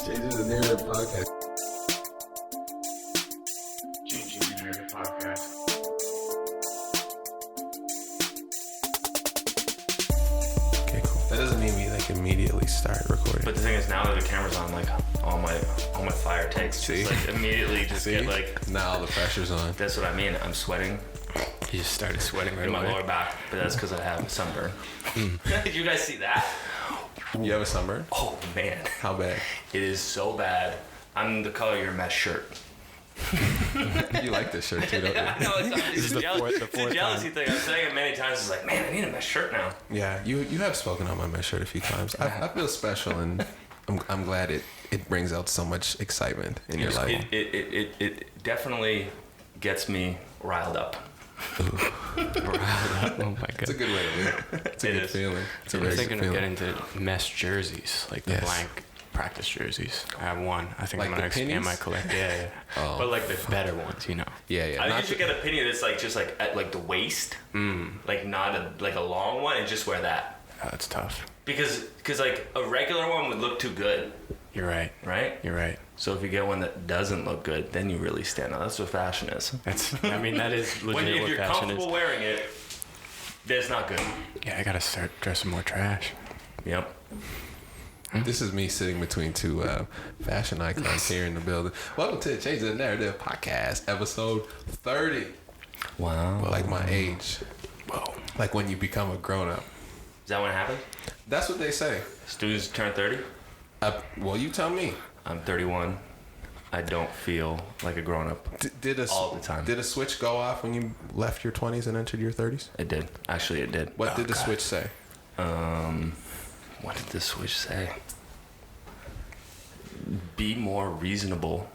Changes the narrative podcast. Changing the Narrative Podcast. Okay, cool. That doesn't mean we like immediately start recording. But the thing is, now that the camera's on, like all my fire takes, See? just, like immediately just get like. Now all the pressure's on. That's what I mean. I'm sweating You just started sweating right in my away. lower back, but that's because I have sunburn. Did you guys see that? You have a sunburn? Oh man, How bad? it is so bad. I'm the color of your mesh shirt. You like this shirt too, don't you? I know it's the jealous, fourth it's a jealousy thing. I'm saying it many times. It's like, man, I need a mesh shirt now. Yeah, you have spoken on my mesh shirt a few times. I feel special, and I'm glad it brings out so much excitement in your life. It definitely gets me riled up. Oh my It's a god. good way to live. It's a It good is. feeling. It's a I'm very thinking good of feeling. getting into mesh jerseys, like the Yes. blank practice jerseys. I have one. I think Like I'm gonna the expand pennies? my collection. Yeah. Oh, But like the Better ones, you know. yeah, yeah. I think Not you should the- get a penny that's like just like at like the waist, like not a long one, and just wear that Oh, that's tough. because like a regular one would look too good, You're right. right? You're right. So if you get one that doesn't look good, then you really stand out. That's what fashion is. That's. I mean, that is legit When if what you're fashion comfortable is. wearing it, that's not good. Yeah, I gotta start dressing more trash. Yep. This is me sitting between two fashion icons here in the building. Welcome to the Change the Narrative podcast, episode 30. Wow. Like my age. Whoa. Like when you become a grown up. Is that when it happened? That's what they say. Students turn 30. Well, you tell me. I'm 31. I don't feel like a grown up. All the time. Did a switch go off when you left your 20s and entered your 30s? It did. Actually, it did. What did the switch say? What did the switch say? Be more reasonable.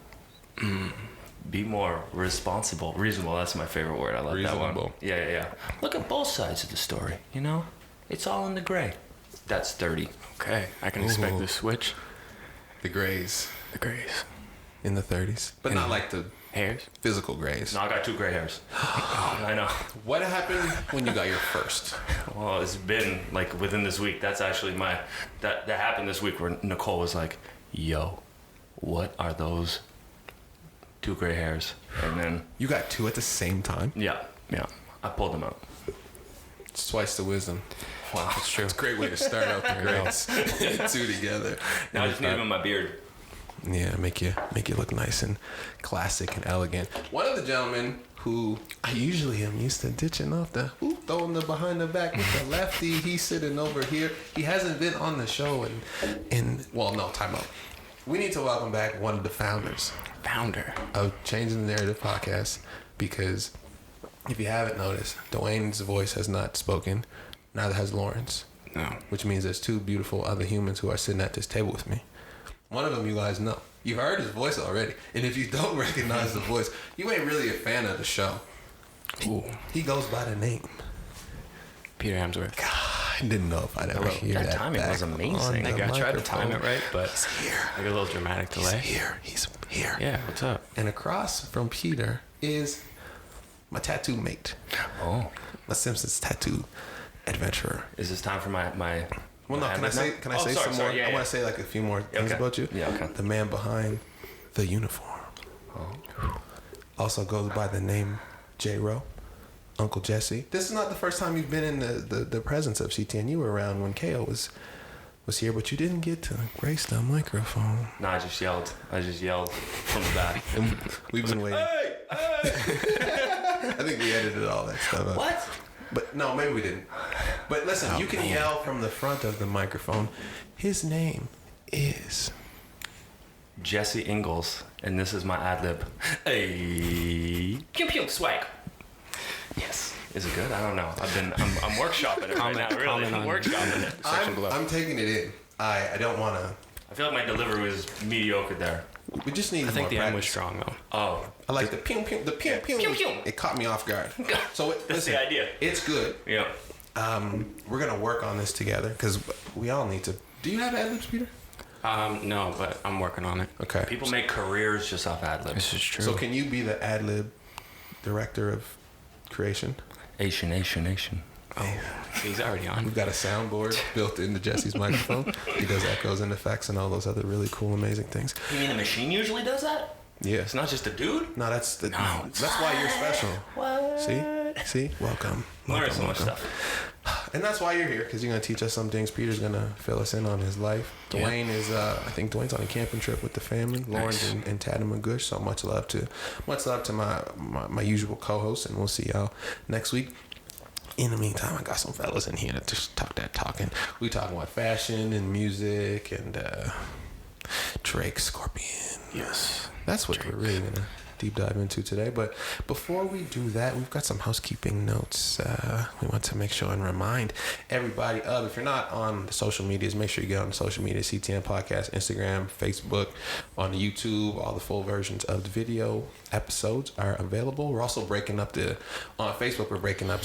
Be more responsible. Reasonable, that's my favorite word. I love that Reasonable. one. Yeah. Look at both sides of the story, you know? It's all in the gray. That's 30. Okay, I can expect Ooh. the switch. The grays The grays. in the 30s. But not like the Hairs. physical grays. No, I got 2 gray hairs. I know. What happened when you got your first? Well, it's been like within this week. That's actually that happened this week where Nicole was like, yo, what are those 2 gray hairs? And then, You got two at the same time? yeah, I pulled them out. It's twice the wisdom. Wow, that's true. It's a great way to start out the grays. Two together. Now I just need them in my beard. Yeah, make you look nice and classic and elegant. One of the gentlemen who I usually am used to ditching off the throwing the behind the back with the lefty. He's sitting over here. He hasn't been on the show time out. We need to welcome back one of the founders Founder. of Changing the Narrative podcast, because if you haven't noticed, Duane's voice has not spoken, neither has Lauren's, No. which means there's 2 beautiful other humans who are sitting at this table with me. One of them you guys know. You heard his voice already. And if you don't recognize the voice, you ain't really a fan of the show. Ooh. He goes by the name. Peter Hemsworth. I didn't know if I'd ever hear that that. timing back was amazing. on I the tried to time it microphone. right, but He's here. like a little dramatic He's delay. here. He's here. Yeah, what's up? And across from Peter is my tattoo mate. Oh, My Simpsons tattoo adventurer. is this time for my Well, no. my Can I say? now? Can I Oh, say sorry, some sorry, more? yeah, I want yeah. to say like a few more things Okay. about you. Yeah, okay. The man behind the uniform. Also goes by the name J-Ro, Uncle Jesse. This is not the first time you've been in the presence of CTN. You were around when KO was here, but you didn't get to grace the microphone. No, I just yelled from the back. And we've been waiting. Hey! I think we edited all that stuff out. What? But no, maybe we didn't. But listen, you can yell from the front of the microphone. His name is Jesse Ingalls, and this is my ad lib. Hey, pew pew swag. Yes, is it good? I don't know. I'm workshopping it right now. Really, comment I'm on- workshopping it. Section below. I'm taking it in. I don't want to. I feel like my delivery was mediocre there. We just need I think more the end was practice. strong though. Oh, I like the pew pew. The pew pew. Pew, pew. It caught me off guard. So That's the idea. It's good. yeah. We're gonna work on this together because we all need to. Do you have ad libs, Peter? No, but I'm working on it. Okay. People make careers just off ad libs. This is true. So can you be the ad lib director of creation? Asian. He's already on. We've got a soundboard built into Jesse's microphone. He does echoes and effects and all those other really cool, amazing things. You mean the machine usually does that? Yeah. It's not just a dude? No, that's why you're special. What? See? Welcome. Learn so much stuff. And that's why you're here, because you're going to teach us some things. Peter's going to fill us in on his life. Duane is, I think Duane's on a camping trip with the family. Lauren's in Tatum and Gush. So much love to my usual co-hosts, and we'll see y'all next week. In the meantime, I got some fellas in here to just talk that talking. We talking about fashion and music and Drake, Scorpion. Yes. That's what we're really going to deep dive into today. But before we do that, we've got some housekeeping notes. We want to make sure and remind everybody of, if you're not on the social medias, make sure you get on the social media, CTN Podcast, Instagram, Facebook, on YouTube. All the full versions of the video episodes are available. We're also breaking up on Facebook, we're breaking up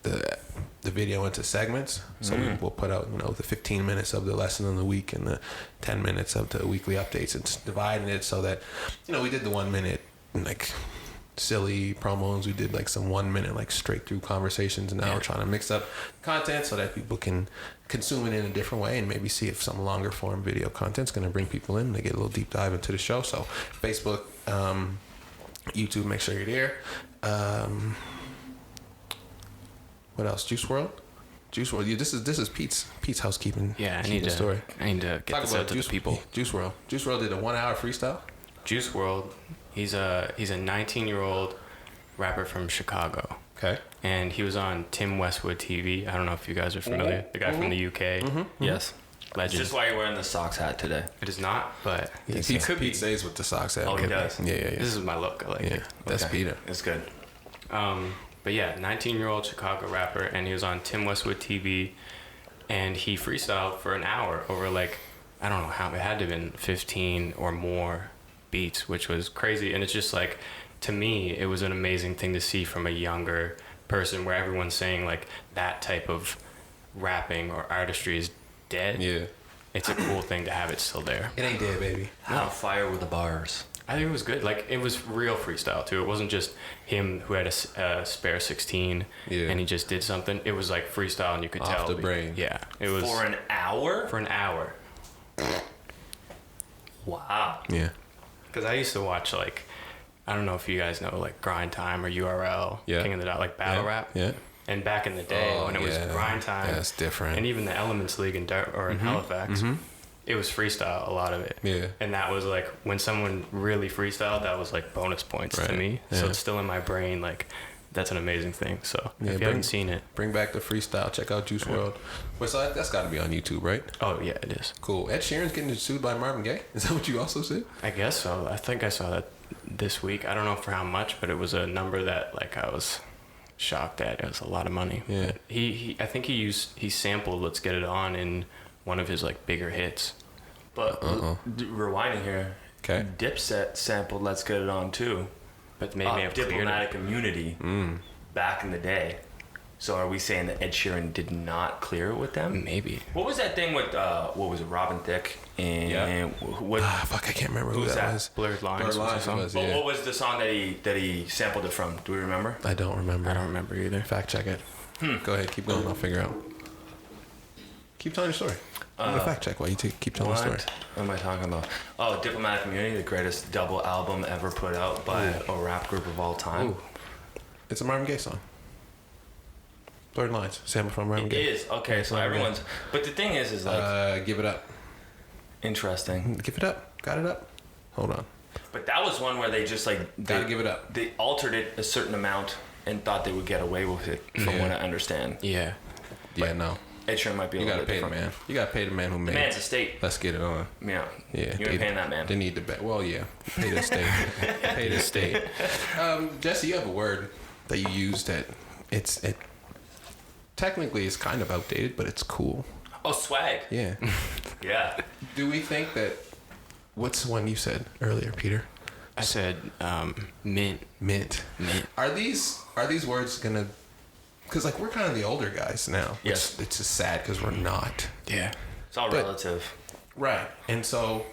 the video into segments. So we'll put out, the 15 minutes of the lesson of the week and the 10 minutes of the weekly updates, and dividing it so that, we did the 1 minute, like, silly promos. We did like some 1 minute, like, straight through conversations, and now we're trying to mix up content so that people can consume it in a different way and maybe see if some longer form video content's going to bring people in. They get a little deep dive into the show. So Facebook, YouTube, make sure you're there. What else? JuiceWorld. Yeah, this is Pete's housekeeping. Yeah, I need to get this out to the people. JuiceWorld. JuiceWorld did a 1 hour freestyle. JuiceWorld. He's a 19-year-old rapper from Chicago. Okay. And he was on Tim Westwood TV. I don't know if you guys are familiar. The guy from the UK. Yes. Legend. Is this why you're wearing the socks hat today? It is not, but He could be. Pete stays with the socks hat. Oh, he does. Yeah. This is my look. I like it. That's Okay. Peter. It's good. But yeah, 19-year-old Chicago rapper, and he was on Tim Westwood TV, and he freestyled for an hour over, like, I don't know how, it had to have been 15 or more beats, which was crazy. And it's just like, to me, it was an amazing thing to see from a younger person, where everyone's saying, like, that type of rapping or artistry is dead. Yeah. It's a cool thing to have it still there. It ain't dead, baby. How fire were the bars? I think it was good. Like, it was real freestyle too. It wasn't just him who had a spare 16 and he just did something. It was like freestyle, and you could tell off the brain. Yeah, it was For an hour? for an hour. Wow. Yeah. Because I used to watch, like, I don't know if you guys know, like, Grind Time or URL, Yeah. King of the Dot, like battle rap. Yeah. And back in the day when it was Grind Time, That's different. and even the Elements League in Halifax, it was freestyle, a lot of it. Yeah. And that was like, when someone really freestyled, that was like bonus points to me. So Yeah. it's still in my brain, like, that's an amazing thing. So if you haven't seen it. Bring back the freestyle. Check out JuiceWorld. Well, so that's got to be on YouTube, right? Oh, yeah, it is. Cool. Ed Sheeran's getting sued by Marvin Gaye. Is that what you also said? I guess so. I think I saw that this week. I don't know for how much, but it was a number that, like, I was shocked at. It was a lot of money. Yeah. I think he sampled Let's Get It On in one of his, like, bigger hits. But rewinding here, Okay. Dipset sampled Let's Get It On too. But maybe have cleared Diplomatic it. Immunity back in the day. So are we saying that Ed Sheeran did not clear it with them? Maybe. What was that thing with, what was it, Robin Thicke? And what Fuck, I can't remember who Who's that that? was. Blurred Lines. Blurred Lines was the song. was, but yeah. what was the song that he sampled it from? Do we remember? I don't remember. I don't remember either. Fact check it. Go ahead, keep going. I'll figure out. Keep telling your story. I'm gonna fact check while you keep telling the story. What am I talking about? Oh, Diplomatic Immunity, the greatest double album ever put out by a rap group of all time. Ooh. It's a Marvin Gaye song. Blurred Lines, sample from Marvin It Gaye. is. Okay, so everyone's... But the thing is like... Give it up. interesting. Give it up. Got it up. Hold on. But that was one where they just like... Gotta give it up. They altered it a certain amount and thought they would get away with it, from what I understand. Yeah. Yeah, no. Ed Sheeran might be a You little gotta bit pay the different. man. You gotta pay the man who made The man's it. estate. Let's get it on. Yeah. Yeah. You ain't paying that man. They need to bet. Well, yeah. Pay the state. Pay the state. Jesse, you have a word that you use that it technically is kind of outdated, but it's cool. Oh, swag. Yeah. Yeah. Do we think that... What's the one you said earlier, Peter? I said mint. Mint. Mint. Are these words gonna... Because, like, we're kind of the older guys now. Which Yes. It's just sad because we're not. Yeah. It's all But- relative. Right. And so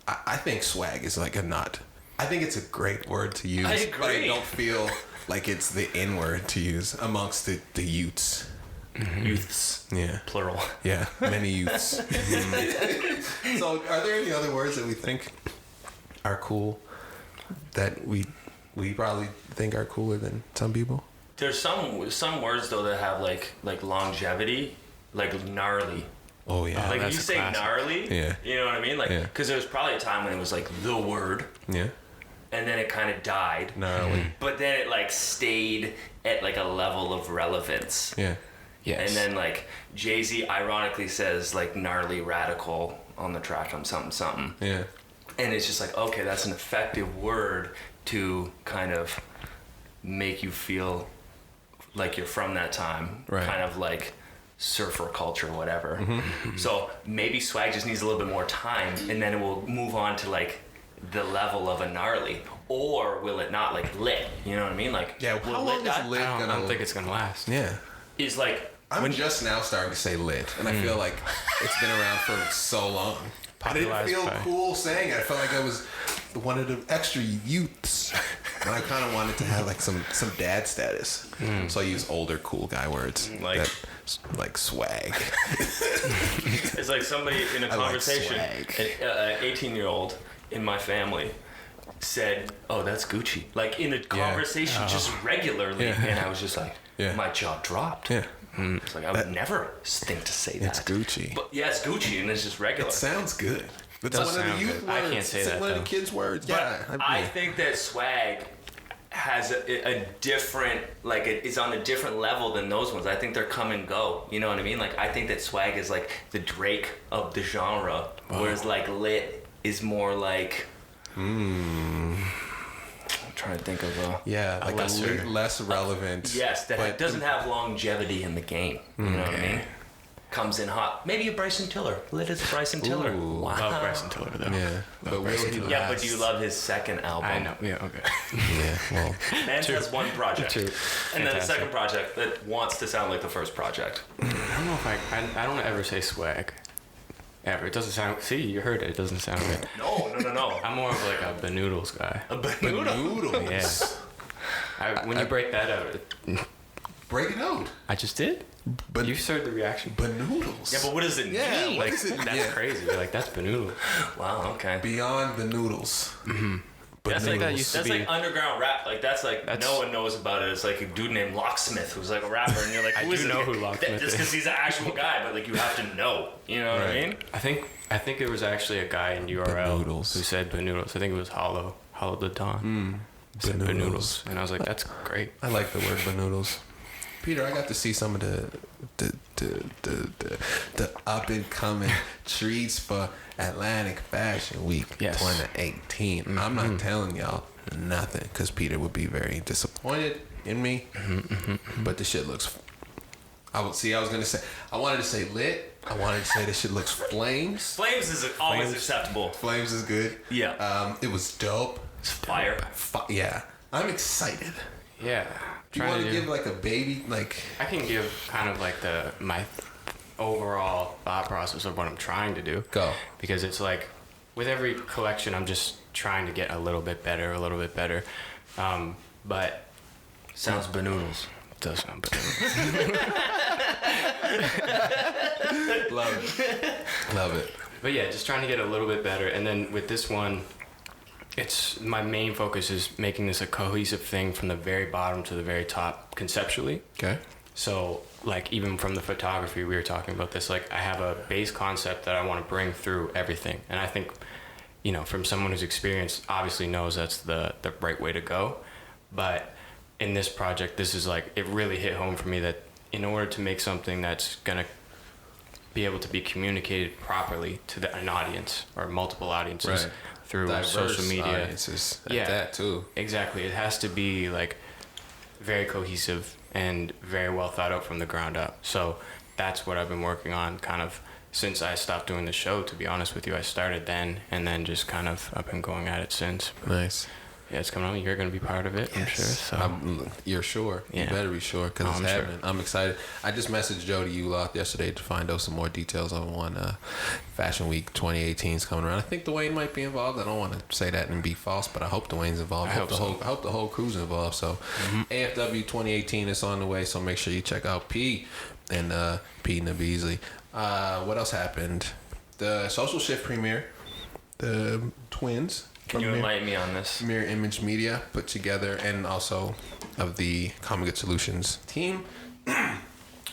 I think swag is like a not I think it's a great word to use. I agree. But I don't feel like it's the N word to use amongst the youths. Youths. Yeah. Plural. Yeah, many youths. So, are there any other words that we think are cool that we probably think are cooler than some people? There's some words though that have like longevity, like gnarly. Oh yeah. Like if that's you a say classic. gnarly, Yeah. you know what I mean? Like, Yeah. because there was probably a time when it was like the word, Yeah. and then it kind of died. Gnarly. But then it like stayed at like a level of relevance. Yeah. Yes. And then like Jay-Z ironically says like gnarly radical on the track on something something. Yeah. And it's just like, okay, that's an effective word to kind of make you feel like you're from that time. Right. Kind of like surfer culture, whatever. So maybe swag just needs a little bit more time, and then it will move on to like the level of a gnarly. Or will it not, like lit? You know what I mean? Like, Yeah. will How long die? is lit I gonna? don't think it's gonna last. Yeah. Is like, I'm just now starting to say lit, and I feel like it's been around for so long. I didn't Popularized feel by- cool saying it. I felt like I was one of the extra youths, and I kind of wanted to have like some dad status. So I use older cool guy words Like- like swag. it's like somebody in a I like conversation, swag. an 18-year-old in my family said, "Oh, that's Gucci." Like in a conversation, just regularly, Yeah. and I was just like, Yeah. my jaw dropped. Yeah, It's like I would never think to say that. it's Gucci. But yeah, it's Gucci, and it's just regular. It sounds good. It's does one of the sound youth good. words. I can't say It's that, one of though. the kids' words. But Yeah, I think that swag has a different, like it is on a different level than those ones. I think they're come and go. You know what I mean? Like I think that swag is like the Drake of the genre, whereas like lit is more like. I'm trying to think of a. yeah, like lesser- less relevant. Yes, that but doesn't have longevity in the game. You know what I mean? Comes in hot. Maybe a Bryson Tiller. Lit as Bryson Tiller. Ooh. Wow. Love Bryson Tiller though. Yeah, but will Bryson he Tiller. Yeah, but last? do you love his second album? I know. Yeah. Okay. Yeah, well, Man has one project. True. And then a Fantastic. second project that wants to sound like the first project. I don't know if I don't ever say swag. Ever. It doesn't sound. See, you heard it. It doesn't sound good. No. I'm more of like a banoodles guy. A Benuda. noodles. Yeah. When you break that out, Break it out. I just did. But You heard the reaction. noodles. Yeah, but what does it Yeah, mean? what Like is it? that's Yeah. crazy. You're like that's banoodle. Wow, okay. Beyond the noodles. That's like that used to that's be- like underground rap. Like that's like no one knows about it. It's like a dude named Locksmith who's like a rapper, and you're like, I who is do this know guy? who Locksmith Just is. because he's an actual guy, but like you have to know. You know what I Right. mean? I think it was actually a guy in URL Banoodles. who said banoodles. I think it was Hollow the Dawn. Said Banoodles. banoodles, and I was like, that's great. I like the word banoodles. Peter, I got to see some of the up and coming treats for Atlantic Fashion Week Yes. 2018. I'm not telling y'all nothing because Peter would be very disappointed in me. But the shit looks. I was gonna say. I wanted to say lit. I wanted to say this shit looks flames. Flames is always acceptable. Flames is good. Yeah. It was dope. It's fire. Yeah. I'm excited. Yeah. Do you want to give like a baby like? I can give kind of like my overall thought process of what I'm trying to do. Go. Because it's like with every collection, I'm just trying to get a little bit better. But Sounds banoodles. it does sound better. Love it. Love it. But yeah, just trying to get a little bit better. And then with this one, it's my main focus is making this a cohesive thing from the very bottom to the very top conceptually. Okay. So like even from the photography, we were talking about this, like I have a base concept that I want to bring through everything. And I think, you know, from someone who's experienced, obviously knows that's the right way to go. But in this project, this is like, it really hit home for me that in order to make something that's going to be able to be communicated properly to an audience or multiple audiences Right. through Diverse social media. audiences at Yeah. that too. Exactly. It has to be like very cohesive and very well thought out from the ground up. So that's what I've been working on kind of since I stopped doing the show, to be honest with you. I started then and then just kind of I've been going at it since. Nice. Yeah, it's coming out. You're going to be part of it, I'm sure. So. You're sure? Yeah. You better be sure because it's happening. Sure. I'm excited. I just messaged Jody Uloth yesterday to find out some more details on Fashion Week 2018 is coming around. I think Duane might be involved. I don't want to say that and be false, but I hope Duane's involved. I hope the whole crew's involved. So AFW 2018 is on the way, so make sure you check out P and the BZLY. What else happened? The Social Shift premiere. The twins. Can you enlighten me on this? Mirror Image Media put together, and also of the Common Good Solutions team,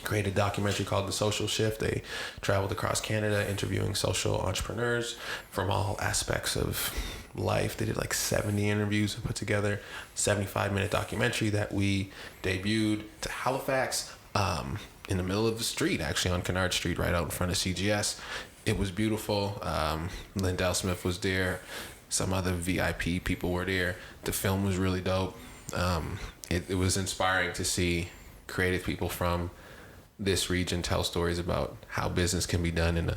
created a documentary called The Social Shift. They traveled across Canada interviewing social entrepreneurs from all aspects of life. They did like 70 interviews and put together a 75-minute documentary that we debuted to Halifax in the middle of the street, actually on Kennard Street, right out in front of CGS. It was beautiful. Lindell Smith was there. Some other VIP people were there. The film was really dope. It was inspiring to see creative people from this region tell stories about how business can be done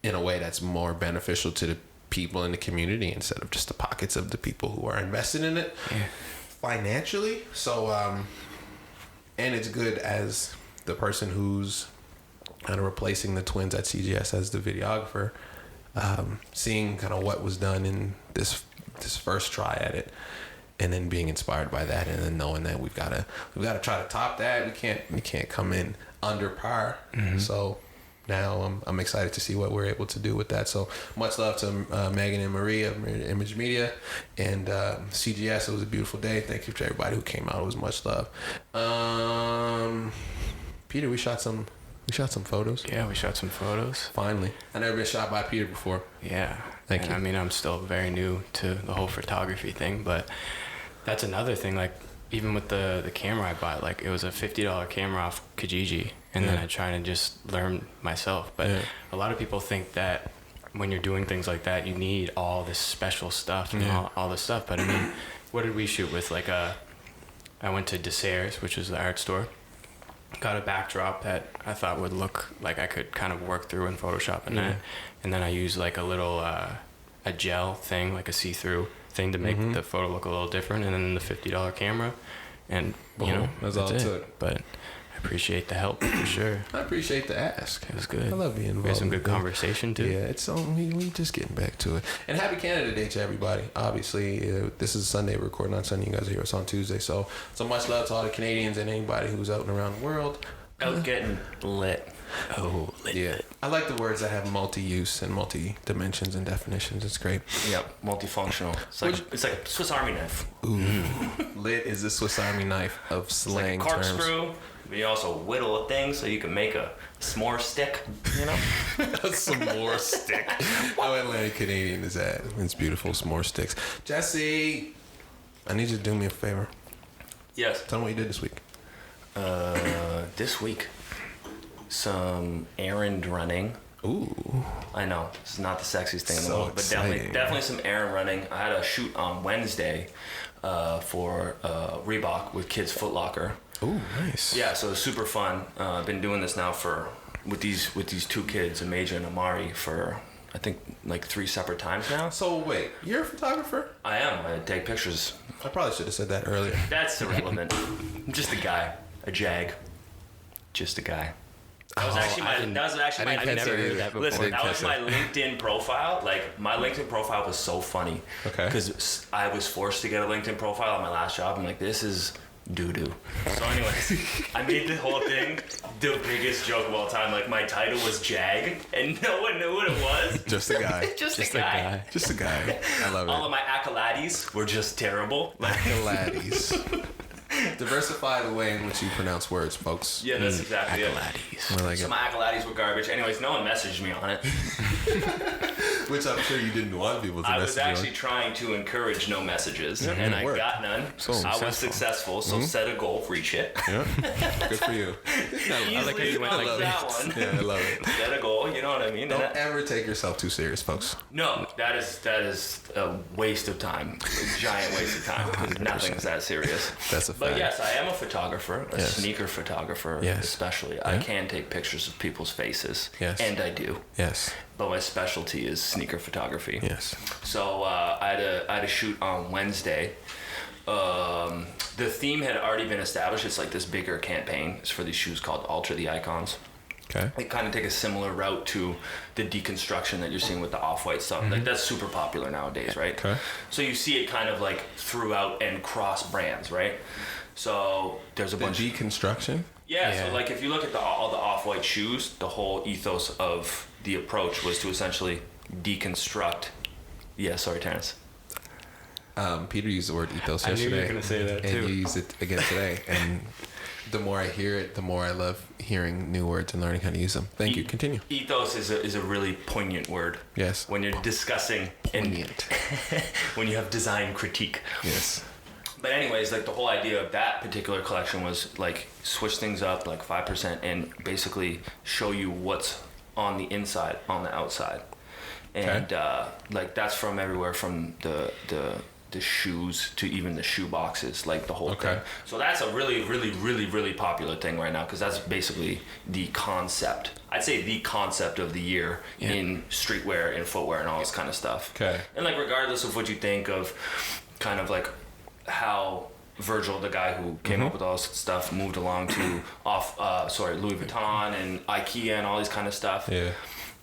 in a way that's more beneficial to the people in the community instead of just the pockets of the people who are invested in it financially. So, and it's good as the person who's kind of replacing the twins at CGS as the videographer, seeing kind of what was done in this first try at it, and then being inspired by that, and then knowing that we've got to try to top that. We can't come in under par. So now I'm excited to see what we're able to do with that. So much love to Megan and Maria of Image Media and CGS. It was a beautiful day. Thank you to everybody who came out. It was much love. Peter, we shot some photos. Yeah, we shot some photos. Finally. I've never been shot by Peter before. Yeah. Thank you. I mean, I'm still very new to the whole photography thing, but that's another thing. Like, even with the camera I bought, like, it was a $50 camera off Kijiji, and then I try to just learn myself. But a lot of people think that when you're doing things like that, you need all this special stuff and all this stuff. But, I mean, what did we shoot with? Like, I went to Desairs, which is the art store. Got a backdrop that I thought would look like I could kind of work through in Photoshop and that. And then I used like a little a gel thing, like a see-through thing to make the photo look a little different. And then the $50 camera, and you know, that's all it took. But I appreciate the help for sure. I appreciate the ask. It was good. I love being involved. We had some good conversation too. Yeah, it's we just getting back to it. And happy Canada Day to everybody. Obviously, this is Sunday. We're recording on Sunday. You guys are here. It's on Tuesday. So much love to all the Canadians and anybody who's out and around the world. Out getting lit. Oh, lit. Yeah. I like the words that have multi-use and multi-dimensions and definitions. It's great. Yep, multifunctional. It's like a Swiss Army knife. Ooh. Lit is the Swiss Army knife of slang it's like a terms. corkscrew. But you also whittle a thing so you can make a s'more stick, you know? A s'more stick. How Atlantic Canadian is that? It's beautiful, s'more sticks. Jesse, I need you to do me a favor. Yes. Tell me what you did this week. This week, some errand running. Ooh. I know, it's not the sexiest thing in the So world, but exciting. definitely some errand running. I had a shoot on Wednesday for Reebok with Kids Foot Locker. Ooh, nice. Yeah, so it was super fun. I've been doing this now with these two kids, Amaja and Amari, for I think like 3 separate times now. So wait, you're a photographer? I am. I take pictures. I probably should have said that earlier. That's irrelevant. I'm just a guy, a jag, just a guy. That was actually my. I've never heard that before. Listen, that was my LinkedIn profile. Like, my LinkedIn profile was so funny. Okay. Because I was forced to get a LinkedIn profile at my last job. I'm like, this is doo-doo. So anyways, I made the whole thing the biggest joke of all time. Like, my title was Jag, and no one knew what it was. Just a guy. just a guy. Just a guy. I love it. All of my accolades were just terrible. Like, Accolades. Diversify the way in which you pronounce words, folks. yeah, that's exactly it. Accolades. I like So it. my accolades were garbage. Anyways, no one messaged me on it. Which I'm sure you didn't want people to I message was you on. actually trying to encourage no messages, and I worked. got none. So I was successful, so set a goal, reach it. Yeah. Good for you. I like how you went like that this. one. Yeah, I love it. Set a goal, you know what I mean? Don't ever take yourself too serious, folks. No, that is a waste of time, a giant waste of time, because nothing's that serious. That's a fact. But yes, I am a photographer, a Yes. sneaker photographer Yes. especially. I can take pictures of people's faces, Yes. and I do. Yes. But my specialty is sneaker photography. Yes. So I had a shoot on Wednesday. The theme had already been established. It's like this bigger campaign. It's for these shoes called Alter the Icons. Okay. They kind of take a similar route to the deconstruction that you're seeing with the off-white stuff. Like that's super popular nowadays, right? Okay. So you see it kind of like throughout and cross brands, right? So there's a bunch. Deconstruction. So like if you look at all the off-white shoes, the whole ethos of the approach was to essentially deconstruct. Yeah, sorry, Terrence. Peter used the word ethos I knew yesterday. you were gonna say that too. And you used it again today. And the more I hear it, the more I love hearing new words and learning how to use them. Thank you. Continue. Ethos is a really poignant word. Yes. When you're discussing Poignant. when you have design critique. Yes. But anyways, like the whole idea of that particular collection was like switch things up like 5% and basically show you what's on the inside, on the outside. And like that's from everywhere from the shoes to even the shoe boxes, like the whole thing. So that's a really popular thing right now because that's basically the concept. I'd say the concept of the year in streetwear and footwear and all this kind of stuff. Okay. And like regardless of what you think of kind of like how Virgil, the guy who came up with all this stuff, moved along to Louis Vuitton and IKEA and all this kind of stuff. Yeah.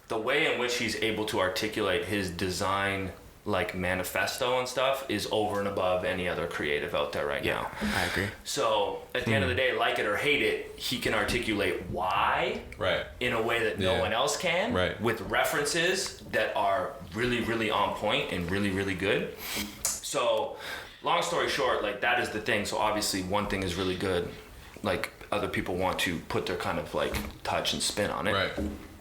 The way in which he's able to articulate his design like manifesto and stuff is over and above any other creative out there right now. I agree. So at the end of the day, like it or hate it, he can articulate why Right. in a way that no one else can, Right. with references that are really on point and really good. So long story short, like that is the thing. So obviously one thing is really good, like other people want to put their kind of like touch and spin on it. Right.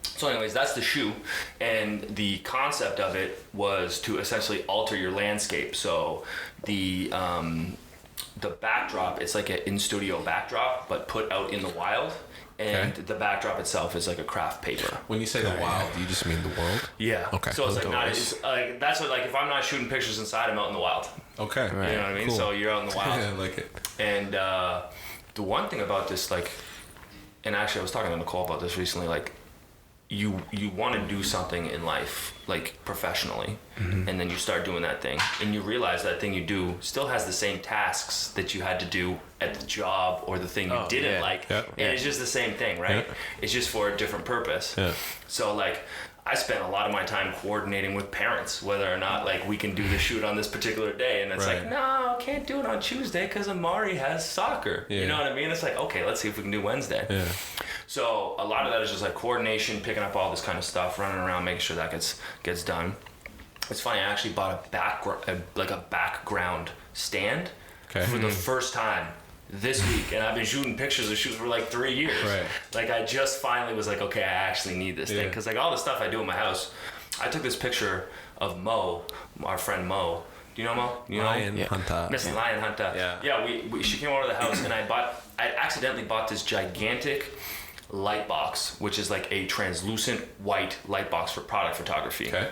So anyways, that's the shoe, and the concept of it was to essentially alter your landscape. So the backdrop, it's like an in-studio backdrop, but put out in the wild. And the backdrop itself is like a craft paper. When you say the wild, do you just mean the world? Yeah. Okay. So it's like not. Outdoors. It's like that's what like if I'm not shooting pictures inside, I'm out in the wild. Okay. You know what I mean? Cool. So you're out in the wild. I like it. And the one thing about this, like, and actually I was talking to Nicole about this recently, like, you want to do something in life, like professionally, and then you start doing that thing, and you realize that thing you do still has the same tasks that you had to do at the job or the thing you didn't like. Yeah. And it's just the same thing, right? Yeah. It's just for a different purpose. Yeah. So like, I spent a lot of my time coordinating with parents whether or not like we can do the shoot on this particular day, and it's Right. like, no, can't do it on Tuesday because Amari has soccer. Yeah. You know what I mean? It's like, okay, let's see if we can do Wednesday. Yeah. So a lot of that is just like coordination, picking up all this kind of stuff, running around, making sure that gets done. It's funny, I actually bought a background stand Okay. for the first time this week, and I've been shooting pictures of shoots for like 3 years. Right. Like I just finally was like, okay, I actually need this thing, because like all the stuff I do in my house. I took this picture of Mo, our friend Mo. Do you know Mo? You know Lion Yeah. Hunter. Miss Lion Hunter. Yeah. We she came over to the house, and I accidentally bought this gigantic light box, which is like a translucent white light box for product photography. Okay.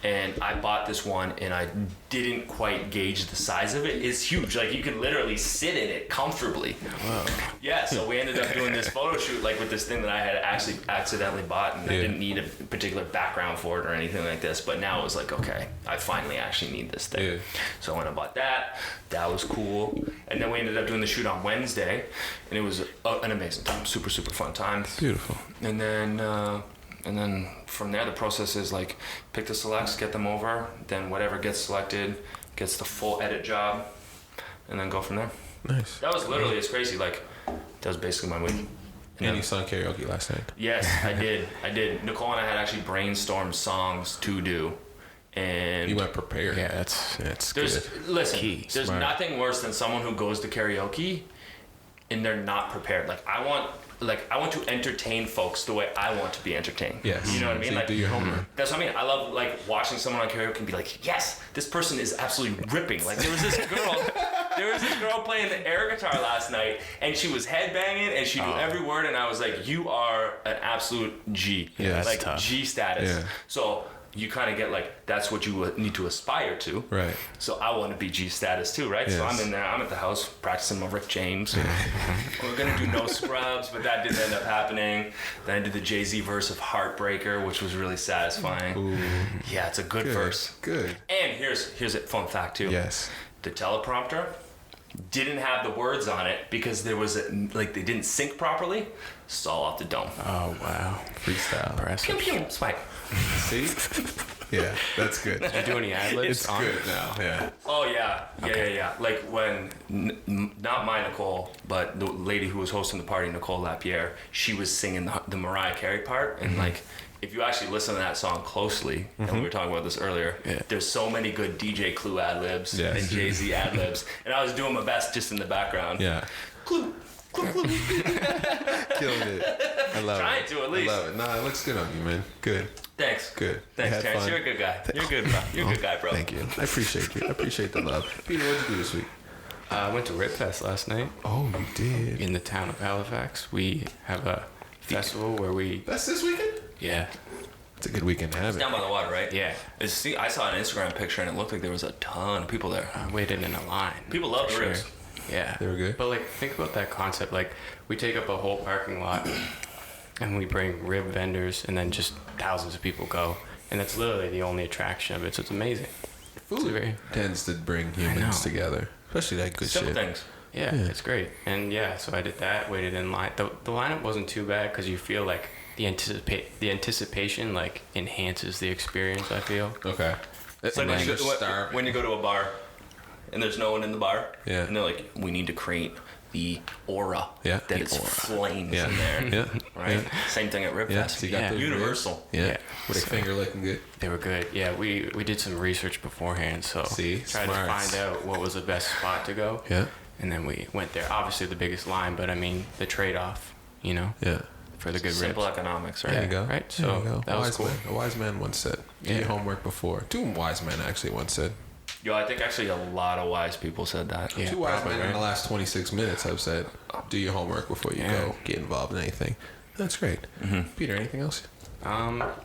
And I bought this one, and I didn't quite gauge the size of it. It's huge. Like you can literally sit in it comfortably. Wow. Yeah, so we ended up doing this photo shoot like with this thing that I had actually accidentally bought, and I didn't need a particular background for it or anything like this. But now it was like, okay, I finally actually need this thing. Yeah. So I went and bought that. That was cool. And then we ended up doing the shoot on Wednesday, and it was an amazing time. Super fun time. Beautiful. And then from there, the process is like pick the selects, get them over, then whatever gets selected gets the full edit job, and then go from there. Nice. That was literally, it's crazy. Like, that was basically my week. And you sung karaoke last night. Yes, I did. Nicole and I had actually brainstormed songs to do. And You went prepared. Yeah, that's there's good. listen, Key. there's Smart. nothing worse than someone who goes to karaoke and they're not prepared. Like I want to entertain folks the way I want to be entertained. Yes. You know what I mean? So you Like do your homework. that's what I mean. I love like watching someone on karaoke and be like, yes, this person is absolutely ripping. Like there was this girl playing the air guitar last night, and she was headbanging and she knew every word, and I was like, you are an absolute G. Yeah, that's like tough. G status. Yeah. So you kind of get like, that's what you need to aspire to. Right. So I want to be G status too, right? So Yes. I'm in there, I'm at the house practicing my Rick James. We're going to do No Scrubs, but that didn't end up happening. Then I did the Jay-Z verse of Heartbreaker, which was really satisfying. Ooh. Yeah, it's a good verse. Good. And here's a fun fact too. Yes. The teleprompter didn't have the words on it because there was they didn't sync properly. It's all off the dome. Oh wow, Freestyle. impressive. Pew pew, swipe. See? Yeah, that's good. Did you do any ad libs? It's good now. Yeah. Oh yeah. Like when not my Nicole, but the lady who was hosting the party, Nicole Lapierre, she was singing the Mariah Carey part, and like if you actually listen to that song closely, and we were talking about this earlier, there's so many good DJ Clue ad libs Yes. and Jay-Z ad libs, and I was doing my best just in the background. Yeah. Clue. Killing it. I love Trying it. to, at least. I love it. Nah, it looks good on you, man. Good. Thanks. Good. Thanks, You had Terrence. fun? You're a good guy. You're good, bro. You're a good guy, bro. Thank you. I appreciate you. I appreciate the love. Peter, what'd you do this week? I went to Rip Fest last night Oh, you did. in the town of Halifax. We have a festival where we That's this weekend? yeah It's a good weekend to have it. Down by the water, right? yeah. I saw an Instagram picture and it looked like there was a ton of people there. I waited in a line. People love the for ribs. Yeah, They were good? But like, think about that concept. Like, we take up a whole parking lot, and we bring rib vendors, and then just thousands of people go, and that's literally the only attraction of it. So it's amazing. It's Food very- tends to bring humans know. together, especially that good Simple shit. things. Yeah, it's great. And yeah, so I did that. Waited in line. The lineup wasn't too bad because you feel like the anticipation like enhances the experience. I feel. Okay. It's like when you go to a bar and there's no one in the bar. Yeah. And they're like, we need to create the aura. Yeah. That The it's aura. flames Yeah. in there. Yeah. Right? Yeah. Same thing at Rib Yeah. Fest. So you got Yeah. those Universal. ribs? Yeah. Yeah. With a finger looking good. They were good. Yeah, we did some research beforehand, so See? tried Smarts. to find out what was the best spot to go. Yeah. And then we went there. Obviously, the biggest line, but I mean the trade-off, Yeah. for the good Simple ribs. economics, There right? you go. right, There so you go. that was cool. A wise man once said, do your Yeah. homework before. Two wise men actually once said. Yo, I think actually a lot of wise people said that. Yeah, Two wise probably, men in right? the last 26 minutes have said, do your homework before you Yeah. go get involved in anything. That's great. Peter, anything else?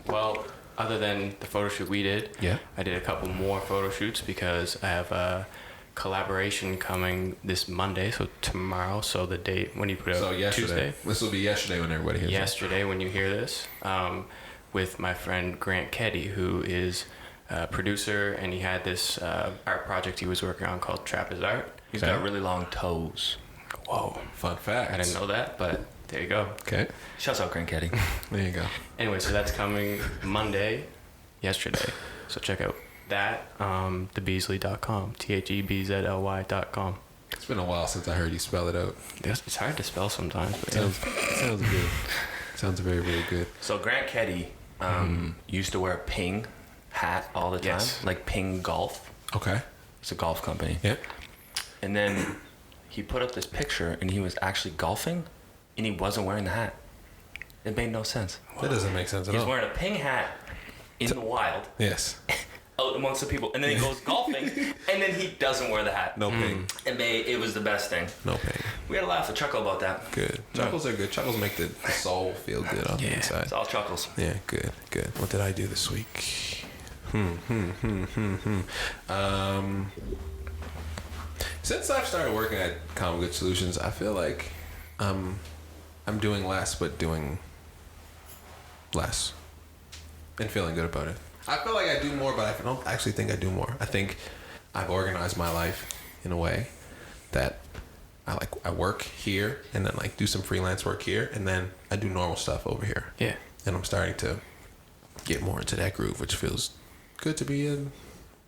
Well, other than the photo shoot we did, Yeah. I did a couple more photo shoots because I have a collaboration coming this Monday, so tomorrow. So the date when you put So out yesterday. Tuesday. This will be yesterday when everybody hears it. Yesterday when you hear this, with my friend Grant Keddy, who is a producer, and he had this art project he was working on called Trap is Art. He's Okay. got really long toes. Whoa, Fun fact. I didn't know that, but there you go. Okay. Shouts out Grand Caddy. There you go. Anyway, so that's coming Monday, yesterday. So check out that, thebzly.com, THEBZLY.com. It's been a while since I heard you spell it out. It's hard to spell sometimes, but yeah. Sounds good. Sounds very, very good. So Grant Keddy used to wear a Ping hat all the time, Yes. like Ping Golf. Okay. It's a golf company. Yeah. And then he put up this picture, and he was actually golfing, and he wasn't wearing the hat. It made no sense. That doesn't make sense at He's all. wearing a Ping hat in the wild, Yes. out amongst the people, and then he goes golfing, and then he doesn't wear the hat. No pain. And it was the best thing. No pain. We had a laugh, a chuckle about that. Good. Chuckles are good. Chuckles make the soul feel good on the Yeah. inside. It's all chuckles. Yeah, good, good. What did I do this week? Since I've started working at Common Good Solutions, I feel like I'm doing less, but doing less, and feeling good about it. I feel like I do more, but I don't actually think I do more. I think I've organized my life in a way that I work here, and then like do some freelance work here, and then I do normal stuff over here. Yeah. And I'm starting to get more into that groove, which feels good to be a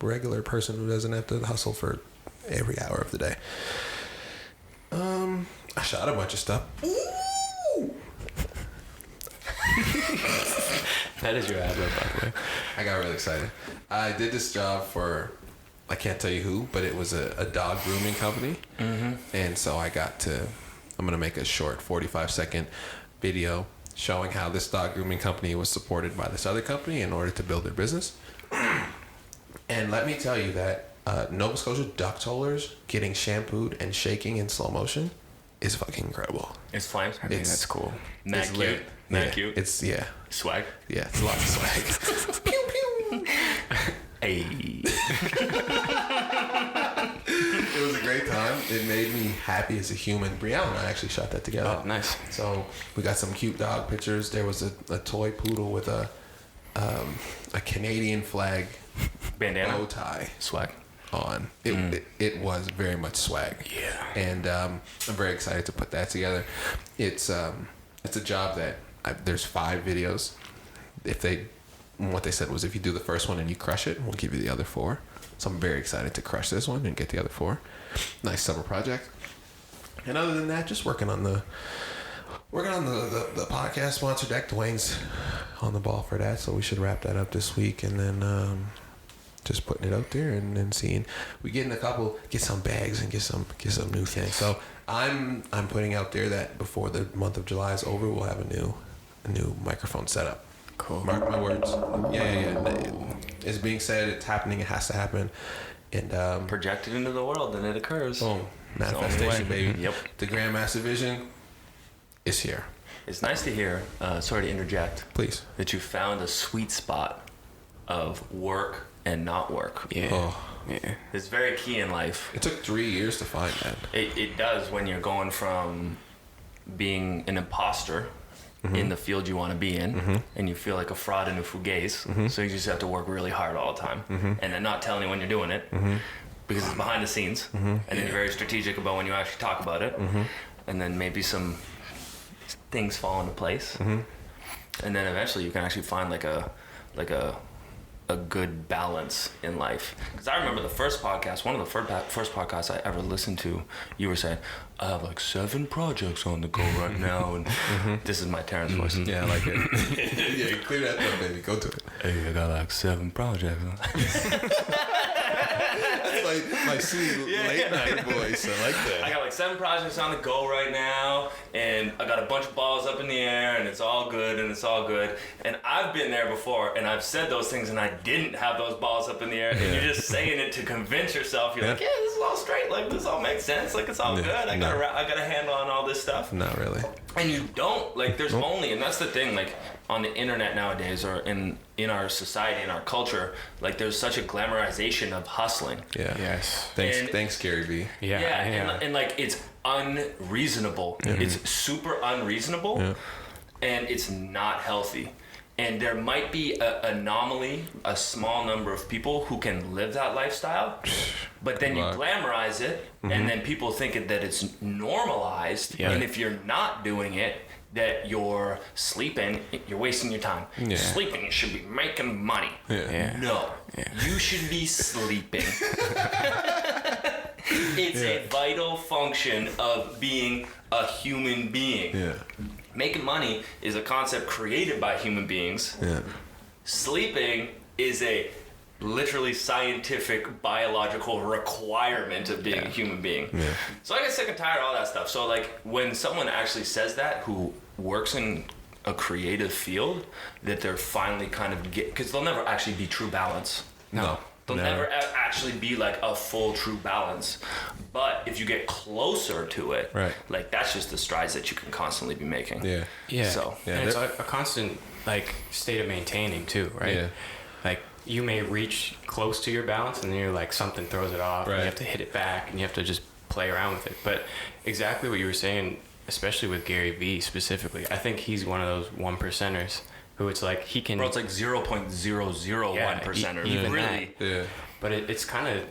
regular person who doesn't have to hustle for every hour of the day. I shot a bunch of stuff. Ooh! That is your ad lib, by the way. I got really excited. I did this job for, I can't tell you who, but it was a dog grooming company. Mm-hmm. And so I'm going to make a short 45-second video showing how this dog grooming company was supported by this other company in order to build their business. And let me tell you that Nova Scotia duck tollers getting shampooed and shaking in slow motion is fucking incredible. It's flames. I think that's cool. Not It's cute. lit. Not Yeah. cute. It's, yeah. Swag. Yeah, it's a lot of swag. Pew, pew. Hey. It was a great time. It made me happy as a human. Brielle and I actually shot that together. Oh, nice. So we got some cute dog pictures. There was a toy poodle with a Canadian flag Bandana. bow tie Swag. on. It was very much swag. Yeah. And I'm very excited to put that together. It's a job that there's 5 videos. What they said was if you do the first one and you crush it, we'll give you the other 4. So I'm very excited to crush this one and get the other 4. Nice summer project. And other than that, just working on the podcast sponsor deck. Duane's on the ball for that, so we should wrap that up this week, and then just putting it out there and then seeing we get some bags and get some new things. So I'm putting out there that before the month of July is over, we'll have a new microphone setup. Cool. Mark my words. Yeah. It's being said. It's happening. It has to happen. And Projected into the world, and it occurs. boom, manifestation, baby. Yep. The Grandmaster Vision is here. It's nice to hear, sorry to interject, Please. that you found a sweet spot of work and not work. Yeah. Oh, Yeah. It's very key in life. it took 3 years to find that. It does when you're going from being an imposter in the field you want to be in, and you feel like a fraud and a fugazi, so you just have to work really hard all the time, and then not tell anyone you're doing it, because it's behind the scenes, and then you're very strategic about when you actually talk about it, and then maybe some things fall into place, and then eventually you can actually find like a good balance in life. Because I remember the first podcast, one of the first podcasts I ever listened to, you were saying, I have like 7 projects on the go right now, and this is my Terrence voice. Yeah, I like it. Yeah, clear that up, baby. Go to it. Hey, I got like 7 projects. That's like my sweet late night voice. I like that. I got like 7 projects on the go right now, and I got a bunch of balls up in the air, and it's all good, and it's all good. And I've been there before, and I've said those things, and I didn't have those balls up in the air, and you're just saying it to convince yourself. You're like, yeah, this is all straight. Like, this all makes sense. Like, it's all good. I got a handle on all this stuff. Not really. And you don't. Like, there's only, and that's the thing, like, on the internet nowadays, or in our society, in our culture, like, there's such a glamorization of hustling. Yeah. Yes. Thanks, Gary Vee. Yeah. And like, it's unreasonable. It's super unreasonable, and it's not healthy. And there might be an anomaly, a small number of people who can live that lifestyle, but then you glamorize it, and then people think that it's normalized. Yeah. And if you're not doing it, that you're sleeping, you're wasting your time. Yeah. Sleeping, you should be making money. Yeah. No, Yeah. you should be sleeping. It's a vital function of being a human being. Yeah. Making money is a concept created by human beings. Yeah. Sleeping is a literally scientific, biological requirement of being a human being. Yeah. So I get sick and tired of all that stuff. So like when someone actually says that, who works in a creative field, that they're finally kind of because they'll never actually be true balance. No. They'll never actually be like a full true balance. But if you get closer to it, Right. like that's just the strides that you can constantly be making. Yeah. Yeah. So, yeah, And it's a constant like state of maintaining too, right? Yeah. Like you may reach close to your balance and then you're like something throws it off and Right. you have to hit it back and you have to just play around with it. But exactly what you were saying, especially with Gary Vee specifically, I think he's one of those 1%ers who it's like he can. Bro, it's like 0.001%. Even really. that. Yeah. But it's kind of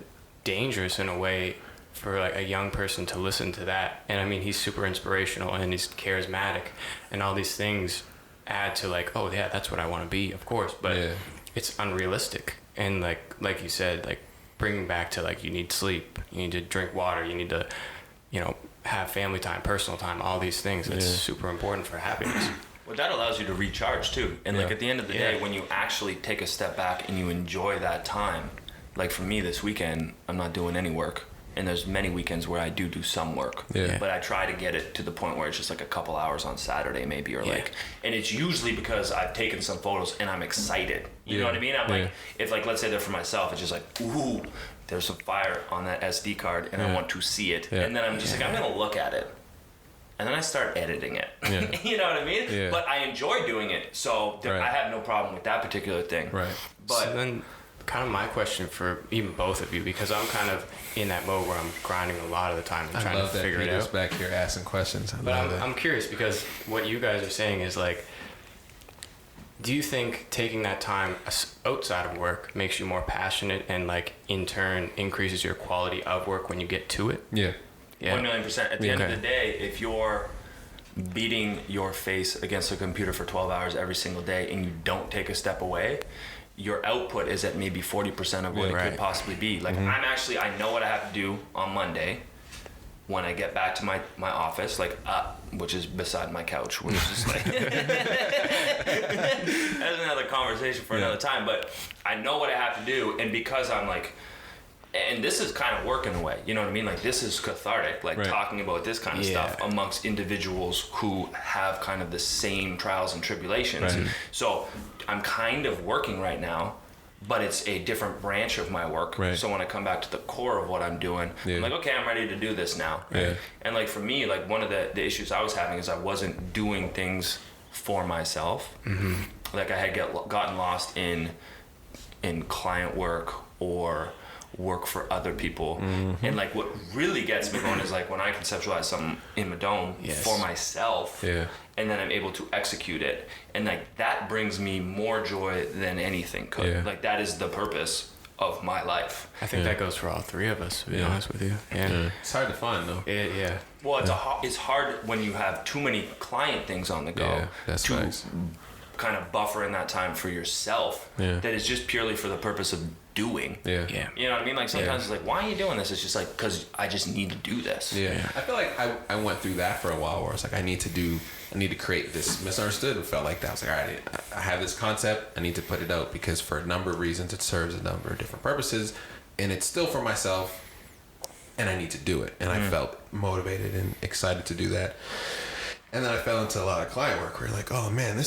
dangerous in a way for like a young person to listen to that. And I mean, he's super inspirational and he's charismatic and all these things add to like, oh yeah, that's what I want to be, of course. But it's unrealistic. And like you said, like bringing back to like you need sleep, you need to drink water, you need to, have family time, personal time, all these things. That's super important for happiness. Well, that allows you to recharge too. And like at the end of the day, when you actually take a step back and you enjoy that time, like for me this weekend, I'm not doing any work. And there's many weekends where I do some work. Yeah. But I try to get it to the point where it's just like a couple hours on Saturday maybe, or like, and it's usually because I've taken some photos and I'm excited. You know what I mean? I'm like, if like, let's say they're for myself, it's just like, ooh, there's some fire on that SD card and I want to see it. And then I'm just like, I'm going to look at it. And then I start editing it. You know what I mean? But I enjoy doing it. So I have no problem with that particular thing. Right. But so then kind of my question for even both of you, because I'm kind of in that mode where I'm grinding a lot of the time and trying to figure it out. Peter's back here asking questions. But I'm curious, because what you guys are saying is like, do you think taking that time outside of work makes you more passionate and like in turn increases your quality of work when you get to it? Yeah. 1,000,000%. At the end of the day, if you're beating your face against a computer for 12 hours every single day and you don't take a step away, your output is at maybe 40% of what it could possibly be. Like I know what I have to do on Monday when I get back to my office, like which is beside my couch, which is just like that's another conversation for another time. But I know what I have to do, and because I'm like, and this is kind of work in a way, you know what I mean? Like this is cathartic, like talking about this kind of stuff amongst individuals who have kind of the same trials and tribulations. So I'm kind of working right now, but it's a different branch of my work. So when I come back to the core of what I'm doing, I'm like, okay, I'm ready to do this now. And like for me, like one of the issues I was having is I wasn't doing things for myself. Like I had gotten lost in client work or work for other people. And like what really gets me going is like when I conceptualize something in my dome for myself, and then I'm able to execute it, and like that brings me more joy than anything could. Like that is the purpose of my life. I think that goes for all three of us, to be honest with you. It's hard to find though. Well, it's hard when you have too many client things on the go that's to nice. kind of buffer in that time for yourself that is just purely for the purpose of doing. You know what I mean? Like sometimes it's like, why are you doing this? It's just like, because I just need to do this. I feel like I went through that for a while where it's like I need to create this. Misunderstood. It felt like that. I was like, all right, I have this concept, I need to put it out because for a number of reasons it serves a number of different purposes, and it's still for myself, and I need to do it. And I felt motivated and excited to do that. And then I fell into a lot of client work where you're like, oh man,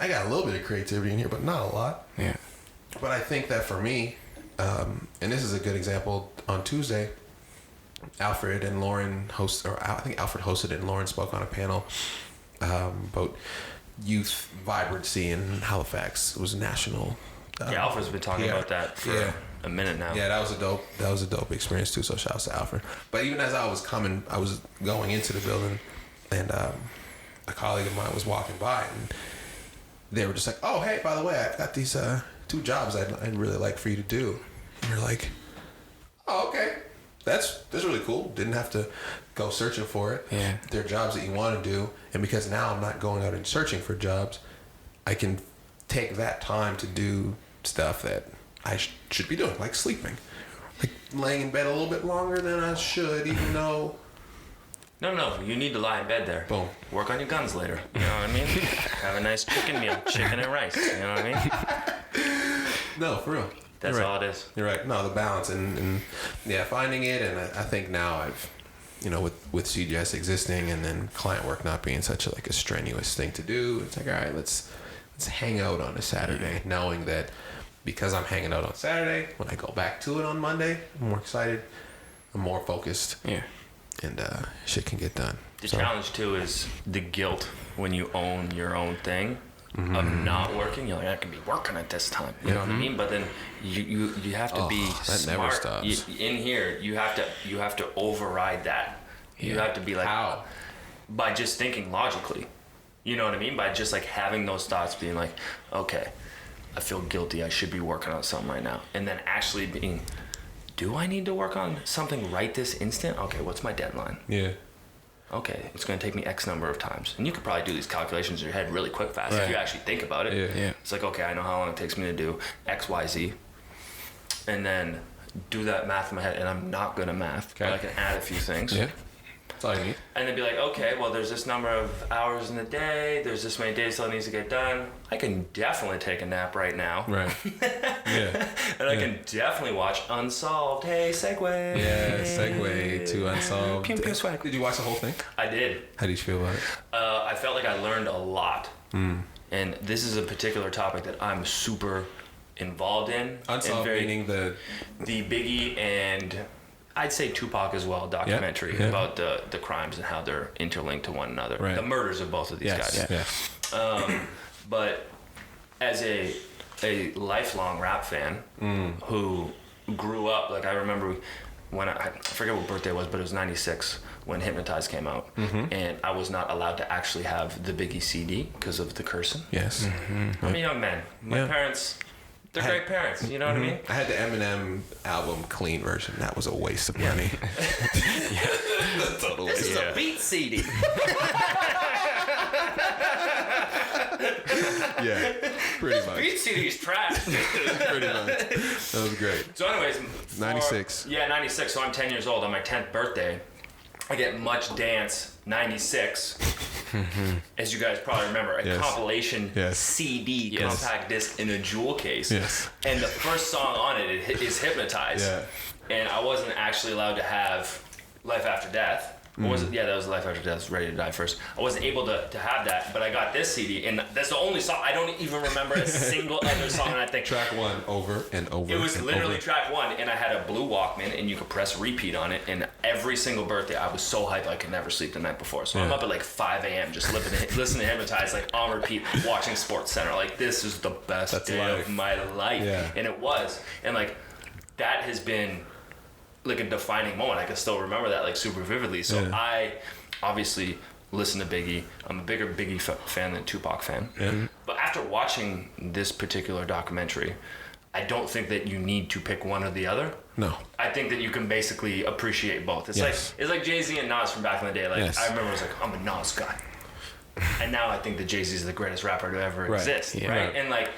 I got a little bit of creativity in here, but not a lot. But I think that for me, and this is a good example, on Tuesday, Alfred and Lauren I think Alfred hosted it and Lauren spoke on a panel about youth vibrancy in Halifax. It was national. Alfred's been talking about that for a minute now. Yeah, that was a dope experience too, so shout out to Alfred. But even as I was going into the building, and a colleague of mine was walking by, and they were just like, oh, hey, by the way, I've got these 2 jobs I'd really like for you to do. And you're like, oh, okay. That's really cool. Didn't have to go searching for it. They're jobs that you want to do. And because now I'm not going out and searching for jobs, I can take that time to do stuff that I should be doing, like sleeping. Like laying in bed a little bit longer than I should, even though... No, you need to lie in bed there. Boom. Work on your guns later. You know what I mean? Have a nice chicken meal, chicken and rice. You know what I mean? No, for real. That's all it is. You're right. No, the balance and finding it. And I think now I've, with CGS existing and then client work not being such a strenuous thing to do, it's like, all right, let's hang out on a Saturday, knowing that because I'm hanging out on Saturday, when I go back to it on Monday, I'm more excited, I'm more focused. And shit can get done. The challenge too is the guilt when you own your own thing of not working. You're like, I can be working at this time. You know what I mean? But then you have to be that smart. never stops. In here, you have to override that. You have to be like, how? By just thinking logically. You know what I mean? By just like having those thoughts, being like, okay, I feel guilty. I should be working on something right now, and then actually being. Do I need to work on something right this instant? Okay, what's my deadline? Okay, it's going to take me X number of times. And you could probably do these calculations in your head really quick, fast, if you actually think about it. It's like, okay, I know how long it takes me to do X, Y, Z. And then do that math in my head. And I'm not good at math, but I can add a few things. That's all you need. And then be like, okay, well, there's this number of hours in the day. There's this many days till it needs to get done. I can definitely take a nap right now. Right. And I can definitely watch Unsolved. Hey, segue. Yeah, segue to Unsolved. Pew, pew, swag. Did you watch the whole thing? I did. How did you feel about it? I felt like I learned a lot. And this is a particular topic that I'm super involved in. Unsolved meaning the Biggie and I'd say Tupac as well documentary about the crimes and how they're interlinked to one another. The murders of both of these guys. But as a a lifelong rap fan who grew up, like I remember when I forget what birthday it was, but it was 96 when Hypnotize came out. And I was not allowed to actually have the Biggie CD because of the cursing. Yes. I'm a young man. My parents, they're great parents, you know what I mean? I had the Eminem album clean version. That was a waste of money. Total This waste. is a beat CD. Yeah, pretty much. Beat CD's trash. Pretty much. That was great. So anyways, 96. Yeah, 96. So I'm 10 years old on my 10th birthday. I get Much Dance 96. As you guys probably remember, a compilation CD, compact disc in a jewel case. Yes. And the first song on it is Hypnotize. Yeah. And I wasn't actually allowed to have Life After Death. Or was it? Yeah, that was Life After Death. Ready to Die first. I wasn't able to have that, but I got this CD, and that's the only song. I don't even remember a single other song. And I think Track 1 over and over. it was and literally over. track 1, and I had a blue Walkman, and you could press repeat on it. And every single birthday, I was so hyped I could never sleep the night before. So I'm up at like 5 a.m. just listening to Hypnotize, like on repeat, watching Sports Center. Like, this is the best day life. of my life. Yeah. And it was. And like, that has been like a defining moment. I can still remember that like super vividly. So I obviously listen to Biggie. I'm a bigger Biggie fan than Tupac fan. Yeah. But after watching this particular documentary, I don't think that you need to pick one or the other. No. I think that you can basically appreciate both. It's Yes. like Jay-Z and Nas from back in the day. Like Yes. I remember I was like, I'm a Nas guy. And now I think that Jay-Z is the greatest rapper to ever exist. Yeah. Right? Right. And like,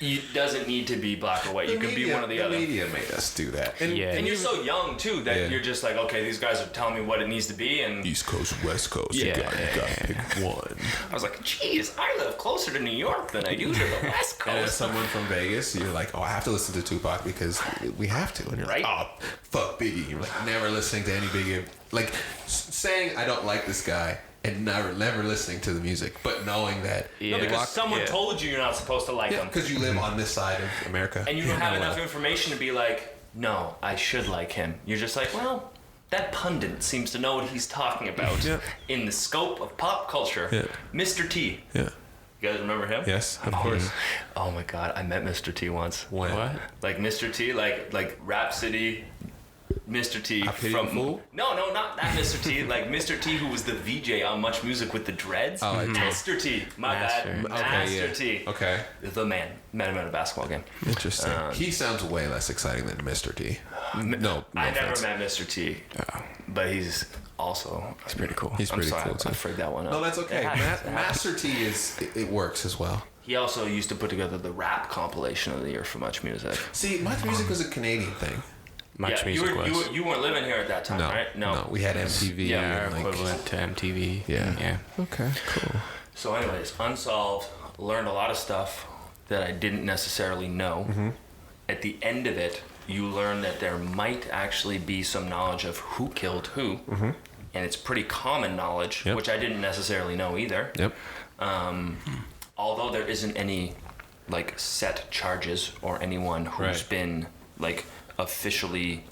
it doesn't need to be black or white. You can be one or the other. The media made us do that. And, And you're so young too that Yeah. you're just like, okay, these guys are telling me what it needs to be, and East Coast, West Coast. Yeah. You got to pick one. I was like, geez, I live closer to New York than I do to the West And as Coast. someone from Vegas, you're like, oh, I have to listen to Tupac because we have to. And you're Right. like, oh, fuck Biggie. You're like, never listening to any Biggie. Like, saying I don't like this guy and never listening to the music, but knowing that. No, because someone told you you're not supposed to like Yeah, them. because you live on this side of America. And you don't have enough information to be like, no, I should like him. You're just like, well, that pundit seems to know what he's talking about in the scope of pop culture. Yeah. Mr. T. Yeah. You guys remember him? Yes, of course. Oh my God, I met Mr. T once. When? What? Like Mr. T, like Rhapsody, Mr. T I Pity the Fool? No, not that Mr. T. Like Mr. T, who was the VJ on Much Music with the dreads. Oh, I Master T. My Master. bad. Master yeah. T. Okay. The man. Met him at a basketball game. Interesting. He sounds way less exciting than Mr. T. No I offense. never met Mr. T, but he's also pretty cool. He's pretty I'm sorry, cool too. I frigged that one up. No, that's okay. It happens. Master T it works as well. He also used to put together the rap compilation of the year for Much Music. See, Much Music was a Canadian thing. Much yeah, music was. you weren't living here at that time, No, right? no, we had MTV. Yeah, and our equivalent to MTV. Yeah. Okay, cool. So, anyways, Unsolved, learned a lot of stuff that I didn't necessarily know. At the end of it, you learn that there might actually be some knowledge of who killed who, and it's pretty common knowledge, which I didn't necessarily know either. Yep. Although there isn't any like set charges or anyone who's been like officially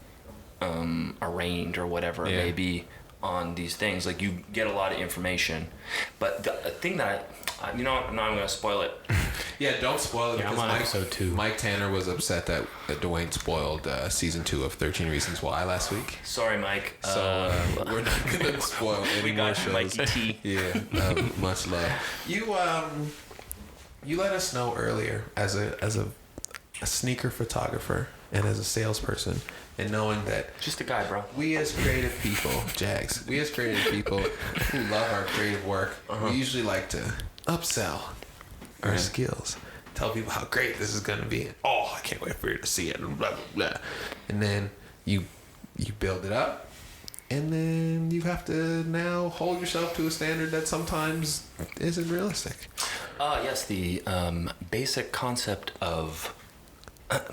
arraigned or whatever it may be on these things. Like, you get a lot of information, but the thing that I'm gonna spoil it. Yeah, don't spoil it Yeah, I'm because on episode 2. Mike Tanner was upset that Duane spoiled season 2 of 13 Reasons Why last week. Sorry, Mike. So we're not gonna spoil any we more got shows. Mikey T. Yeah, much love. You let us know earlier as a sneaker photographer and as a salesperson, and knowing that Just a guy, bro. we as creative people, Jags, we as creative people who love our creative work, we usually like to upsell our skills. Tell people how great this is gonna be. Oh, I can't wait for you to see it. And blah blah blah. And then you build it up, and then you have to now hold yourself to a standard that sometimes isn't realistic. Yes, the basic concept of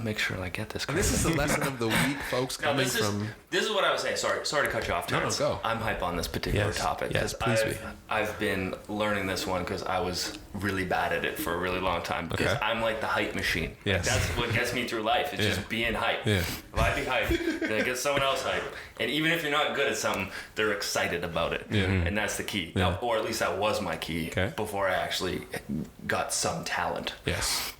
make sure I get this And correct. this is the lesson of the week, folks, No, coming this is from. this is what I was saying. Sorry to cut you off, No, Terrence. go. I'm hype on this particular Yes, topic yes, because please be. I've been learning this one because I was really bad at it for a really long time. Because Okay. I'm like the hype machine. Like, Yes. that's what gets me through life. It's just being hype. Yeah. If I be hype, then I get someone else hype. And even if you're not good at something, they're excited about it. Yeah. And that's the key. Yeah. Now, or at least that was my key Okay. before I actually got some talent. Yes.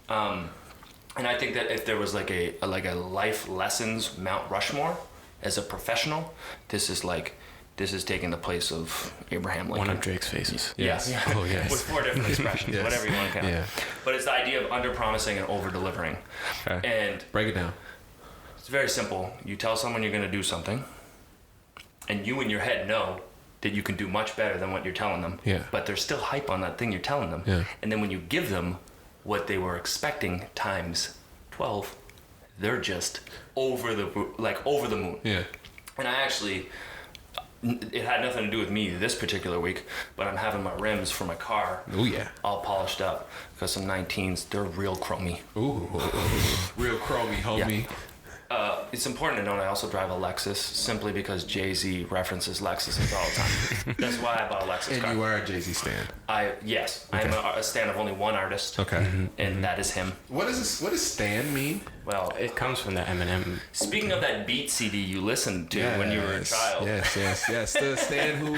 And I think that if there was like a life lessons Mount Rushmore as a professional, this is taking the place of Abraham Lincoln. One of Drake's faces. Yes. Yeah. Oh, yes. With 4 different expressions, Yes. whatever you want to count. Yeah. But it's the idea of under-promising and over-delivering. Okay. And Break it down. it's very simple. You tell someone you're going to do something, and you in your head know that you can do much better than what you're telling them. Yeah. But there's still hype on that thing you're telling them. Yeah. And then when you give them what they were expecting times 12, they're just over the moon. Yeah. And it had nothing to do with me this particular week, but I'm having my rims for my car Oh yeah. all polished up because some 19s, they're real chromy. Ooh. Real chromy, homie. It's important to note I also drive a Lexus simply because Jay-Z references Lexuses all the time. That's why I bought a Lexus And car. you are a Jay-Z stan. Yes, Okay. I'm a stan of only one artist. Okay. And that is him. What does stan mean? Well, It comes from the Eminem. speaking of that Beat CD you listened to when you were a child. Yes. The stan who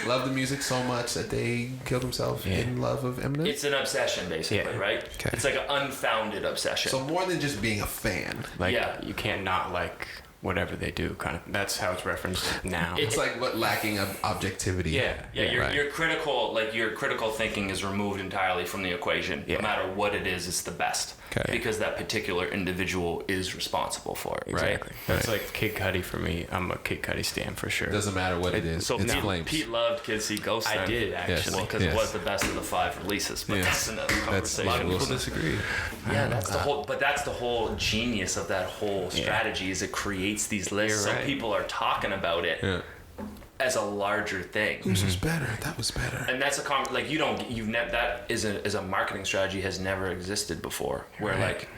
loved the music so much that they killed themselves in love of Eminem. It's an obsession, basically, Yeah. right? Okay. It's like an unfounded obsession. So more than just being a fan. Like, Yeah. you can't not like whatever they do, kind of. That's how it's referenced now. It's like what lacking of objectivity. Yeah. Your critical thinking is removed entirely from the equation. Yeah. No matter what it is, it's the best. Okay. Because that particular individual is responsible for it. Exactly. That's like Kid Cudi for me. I'm a Kid Cudi stan for sure. Doesn't matter what it is. So it's Pete, flames. Pete loved Kids See Ghosts. I then. did actually. Well, because it was the best of the 5 releases, but that's another conversation. A lot of people Wilson. disagree. Yeah, that's the whole. But that's the whole genius of that whole strategy. Is it creates these lists, You're so right. people are talking about it Yeah. as a larger thing. Whose was better? That was better. And that's that is a marketing strategy has never existed before, where Right. like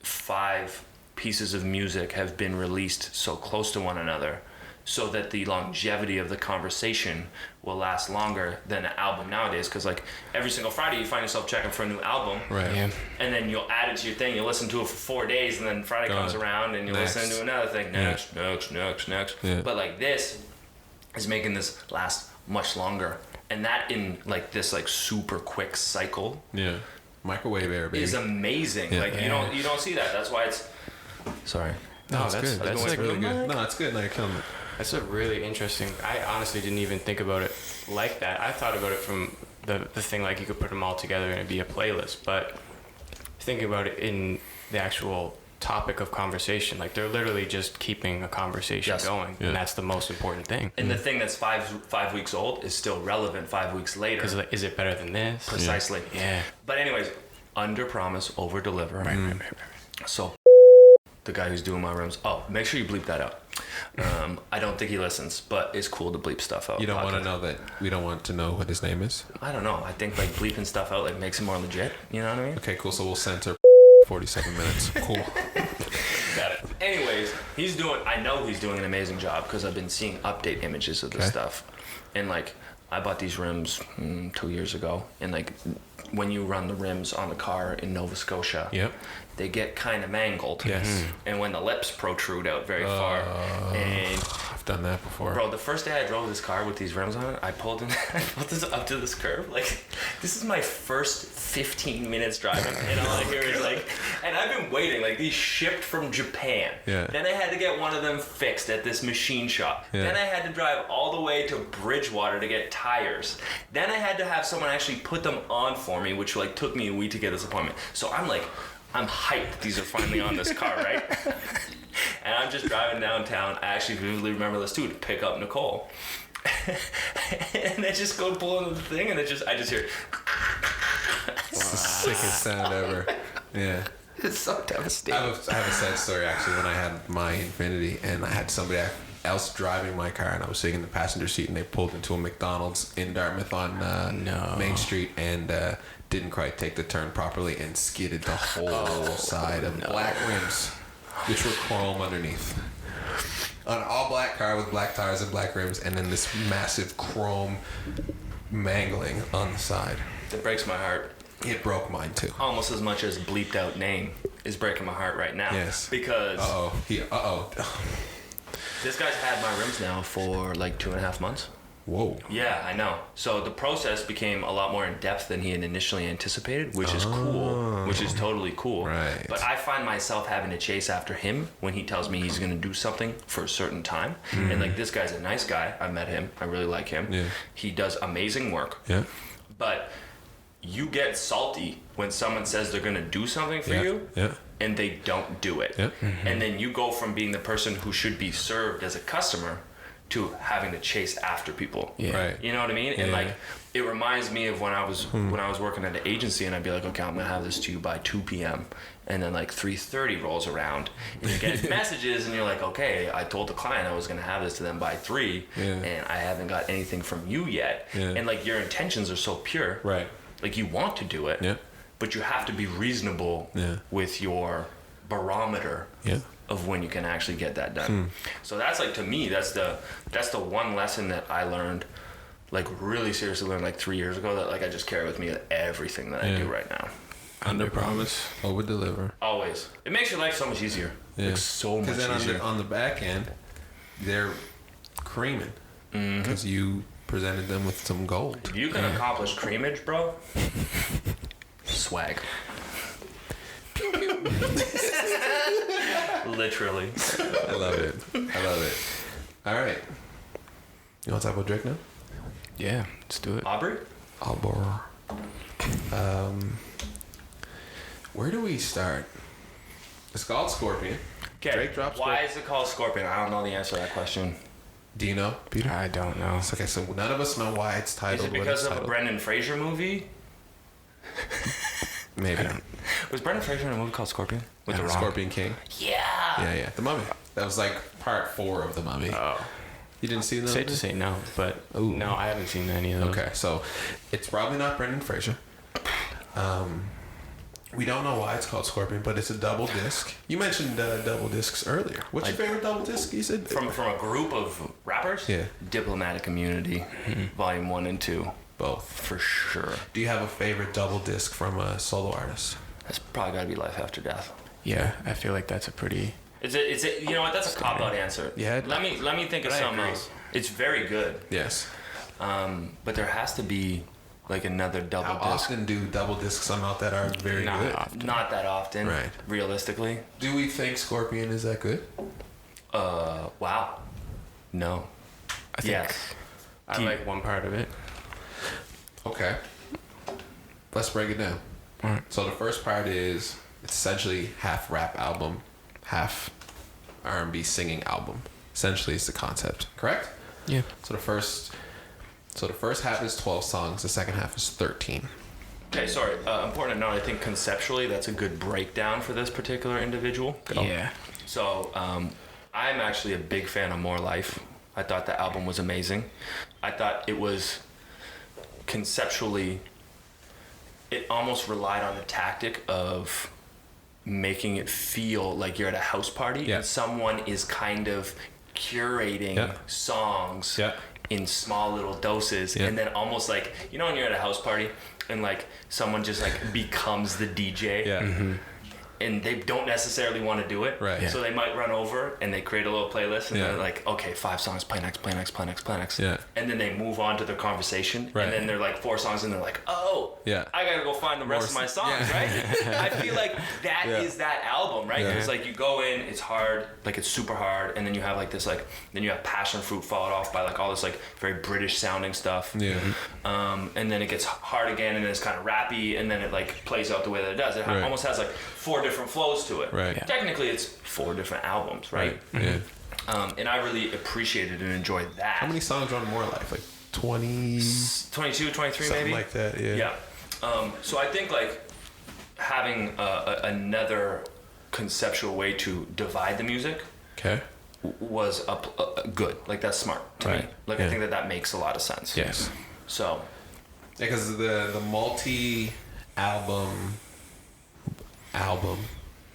5 pieces of music have been released so close to one another, so that the longevity of the conversation will last longer than an album nowadays. Because like every single Friday you find yourself checking for a new album, Right. Yeah. and then you'll add it to your thing. You'll listen to it for 4 days, and then Friday comes Gone. around, and you'll Next. listen to another thing. Next. Yeah. But like this is making this last much longer, and that in like this like super quick cycle Yeah. Microwave air, baby. is amazing. Yeah. Like you don't see that. That's why it's. Sorry. No, No, it's that's- good. that's It's like- really good. No, it's good. No, you're killing it. That's a really interesting. I honestly didn't even think about it like that. I thought about it from the thing like you could put them all together and it'd be a playlist. But thinking about it in the actual topic of conversation, like they're literally just keeping a conversation Yes. going, Yeah. and that's the most important thing. And the thing that's five weeks old is still relevant 5 weeks later. Because like, is it better than this? Precisely. Yeah. But anyways, under promise, over deliver. Right. So the guy who's doing my rims. Oh, make sure you bleep that out. I don't think he listens, but it's cool to bleep stuff out. You don't want to Podcast. know that. We don't want to know what his name is. I don't know. I think like bleeping stuff out like makes it more legit. You know what I mean? Okay, cool. So we'll censor 47 minutes. Cool. Got it. Anyways, I know he's doing an amazing job because I've been seeing update images of this Okay. stuff. And like, I bought these rims 2 years ago. And like, when you run the rims on the car in Nova Scotia, Yep. they get kind of mangled. Yes. And when the lips protrude out very far. And I've done that before. bro, the first day I drove this car with these rims on it, I pulled this up to this curve. Like, this is my first 15 minutes driving, and all I hear is like, and I've been waiting. Like, these shipped from Japan. Yeah. Then I had to get one of them fixed at this machine shop. Yeah. Then I had to drive all the way to Bridgewater to get tires. Then I had to have someone actually put them on for me, which like took me a week to get this appointment. So I'm hyped. These are finally on this car, right? And I'm just driving downtown. I actually vividly remember this too, to pick up Nicole. And I just go pull into the thing, and I just hear. It's the sickest sound ever. Yeah. It's so devastating. I have a sad story actually. When I had my Infinity and I had somebody else driving my car and I was sitting in the passenger seat and they pulled into a McDonald's in Dartmouth on Main Street and didn't quite take the turn properly and skidded the whole side of black rims, which were chrome underneath. An all black car with black tires and black rims, and then this massive chrome mangling on the side. It breaks my heart. It broke mine too. Almost as much as bleeped out name is breaking my heart right now. Yes. Because This this guy's had my rims now for like 2.5 months. Whoa. Yeah, I know. So the process became a lot more in depth than he had initially anticipated, which is cool, which is totally cool. Right. But I find myself having to chase after him when he tells me he's going to do something for a certain time. And like, this guy's a nice guy. I met him. I really like him. Yeah. He does amazing work. Yeah. But you get salty when someone says they're going to do something for you. Yeah. And they don't do it. Yeah. And then you go from being the person who should be served as a customer to having to chase after people. Yeah. Right. You know what I mean? And Yeah. like, it reminds me of when I was working at an agency, and I'd be like, okay, I'm gonna have this to you by 2 p.m. And then like 3:30 rolls around, and you get messages, and you're like, okay, I told the client I was gonna have this to them by 3, and I haven't got anything from you yet. Yeah. And like, your intentions are so pure. Right. Like, you want to do it. Yeah. But you have to be reasonable with your barometer of when you can actually get that done. So that's like, to me, that's the one lesson that I learned, like really seriously learned like 3 years ago, that like I just carry with me with everything that I do right now. Underpromise, overdeliver. Always. It makes your life so much easier. Like, so much Because then easier. on the back end, they're creaming. Because you presented them with some gold. If you can accomplish creamage, bro, swag. Literally. I love it. All right. You want to talk about Drake now? yeah, let's do it. Aubrey? Albor. Where do we start? It's called Scorpion. Okay. Drake drops Why Scorpion. is it called Scorpion? I don't know the answer to that question. Do you know, Peter? I don't know. It's okay, so none of us know why it's titled. Is it what because it's of a titled. Brendan Fraser movie? Maybe. Was Brendan Fraser in a movie called Scorpion? With The Rock? Scorpion King. Yeah. Yeah. The Mummy. That was like part 4 of The Mummy. Oh, You didn't see that? safe to say no, but Ooh. no, I haven't seen any of those. Okay, so it's probably not Brendan Fraser. We don't know why it's called Scorpion, but it's a double disc. You mentioned double discs earlier. What's your favorite double disc? You said From a group of rappers? Yeah. Diplomatic Immunity, Volume 1 and 2. both. For sure. Do you have a favorite double disc from a solo artist? That's probably got to be Life After Death. Yeah, I feel like that's a pretty. It's a, you know what? That's a cop-out answer. Yeah. Let me think of I something agree. else. It's very good. Yes. But there has to be like another double How disc. often do double discs come out that are very Not good? often. Not that often. Right. Realistically. Do we think Scorpion is that good? Wow. No. I think Yes. I like one part of it. Okay. Let's break it down. All right. So the first part is it's essentially half rap album, half R&B singing album. Essentially, it's the concept. Correct? Yeah. So the first half is 12 songs. The second half is 13. Okay, sorry. Important to note, I think conceptually that's a good breakdown for this particular individual. Yeah. So, I'm actually a big fan of More Life. I thought the album was amazing. I thought it was conceptually, it almost relied on the tactic of making it feel like you're at a house party and someone is kind of curating songs in small little doses and then almost like, you know, when you're at a house party and like someone just like becomes the DJ and they don't necessarily want to do it, Right. so they might run over and they create a little playlist and they're like, okay, 5 songs, play next, and then they move on to their conversation and then they're like 4 songs and they're like, oh, I gotta go find the rest of my songs, right? I feel like that is that album, right? Because like you go in, it's hard, like it's super hard, and then you have like this like, then you have Passion Fruit followed off by like all this like very British sounding stuff, and then it gets hard again and it's kind of rappy and then it like plays out the way that it does. It almost has like 4 different flows to it. Right. Technically, it's 4 different albums, right? Yeah. And I really appreciated and enjoyed that. How many songs are on More Life? Like 20? 22, 23 Something maybe? like that, yeah. So I think like having another conceptual way to divide the music Okay. was good. Like that's smart to me. Like I think that makes a lot of sense. Yes. So. Because the multi-album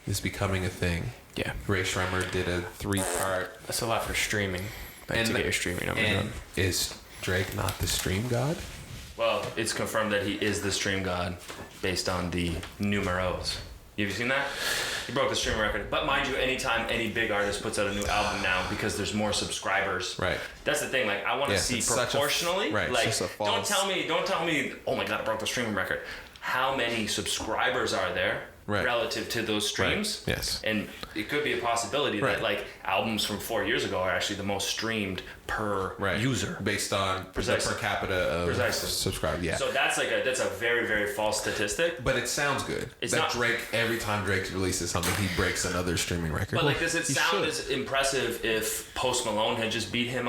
is becoming a thing. Yeah. Ray Shremmer did a 3-part. That's a lot for streaming. Like to get your streaming numbers And up. is Drake not the stream god? Well, it's confirmed that he is the stream god based on the numeros. Have you seen that? He broke the streaming record. But mind you, anytime any big artist puts out a new album now, because there's more subscribers. Right. That's the thing. Like, I want to see proportionally. Right. Like, don't tell me. Oh my God, I broke the streaming record. How many subscribers are there? Right. Relative to those streams. Right. Yes. And it could be a possibility that like albums from 4 years ago are actually the most streamed per user based on the per capita of subscribers. Yeah. So that's a very, very false statistic. But it sounds good. It's that not Drake, every time Drake releases something, he breaks another streaming record. But like, does it sound as impressive if Post Malone had just beat him